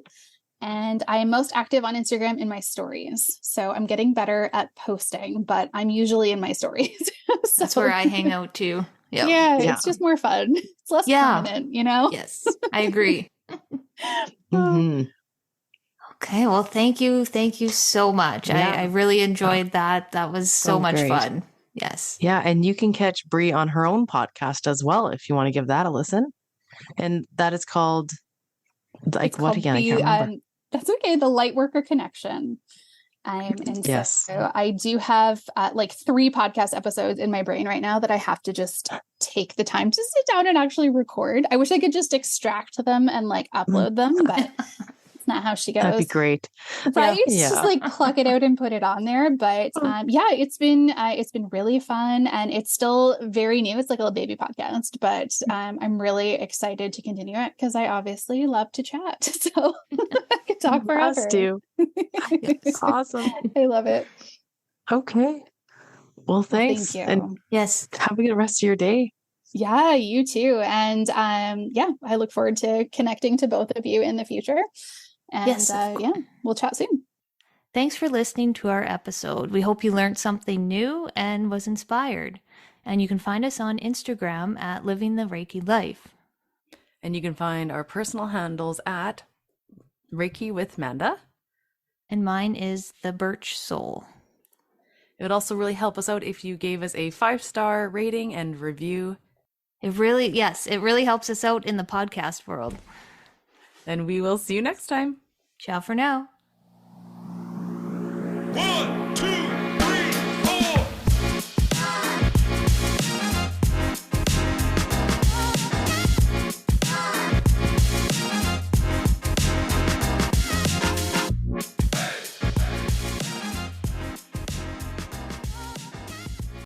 And I am most active on Instagram in my stories. So I'm getting better at posting, but I'm usually in my stories. So, that's where I hang out too. Yep. Yeah, it's just more fun. It's less permanent, Yes, I agree. Mm-hmm. Okay, well, thank you. Thank you so much. Yeah. I really enjoyed that. That was so much great. fun. Yes. Yeah, and you can catch Brie on her own podcast as well if you want to give that a listen. And that is called, like, what again? I can't remember. That's okay. The Lightworker Connection. And yes. So I do have like 3 podcast episodes in my brain right now that I have to just take the time to sit down and actually record. I wish I could just extract them and like upload them, but it's not how she goes. That'd be great. Right? Yeah. Just like pluck it out and put it on there. But it's been really fun, and it's still very new. It's like a little baby podcast, but I'm really excited to continue it because I obviously love to chat. So I could talk forever. Us too. Awesome. I love it. Okay. Well, thanks. Thank you. And yes, have a good rest of your day. Yeah, you too. And I look forward to connecting to both of you in the future. And yes, we'll chat soon. Thanks for listening to our episode. We hope you learned something new and was inspired. And you can find us on Instagram at Living the Reiki Life. And you can find our personal handles at Reiki with Manda. And mine is The Birch Soul. It would also really help us out if you gave us a 5-star rating and review. It really helps us out in the podcast world. And we will see you next time. Ciao for now. 1,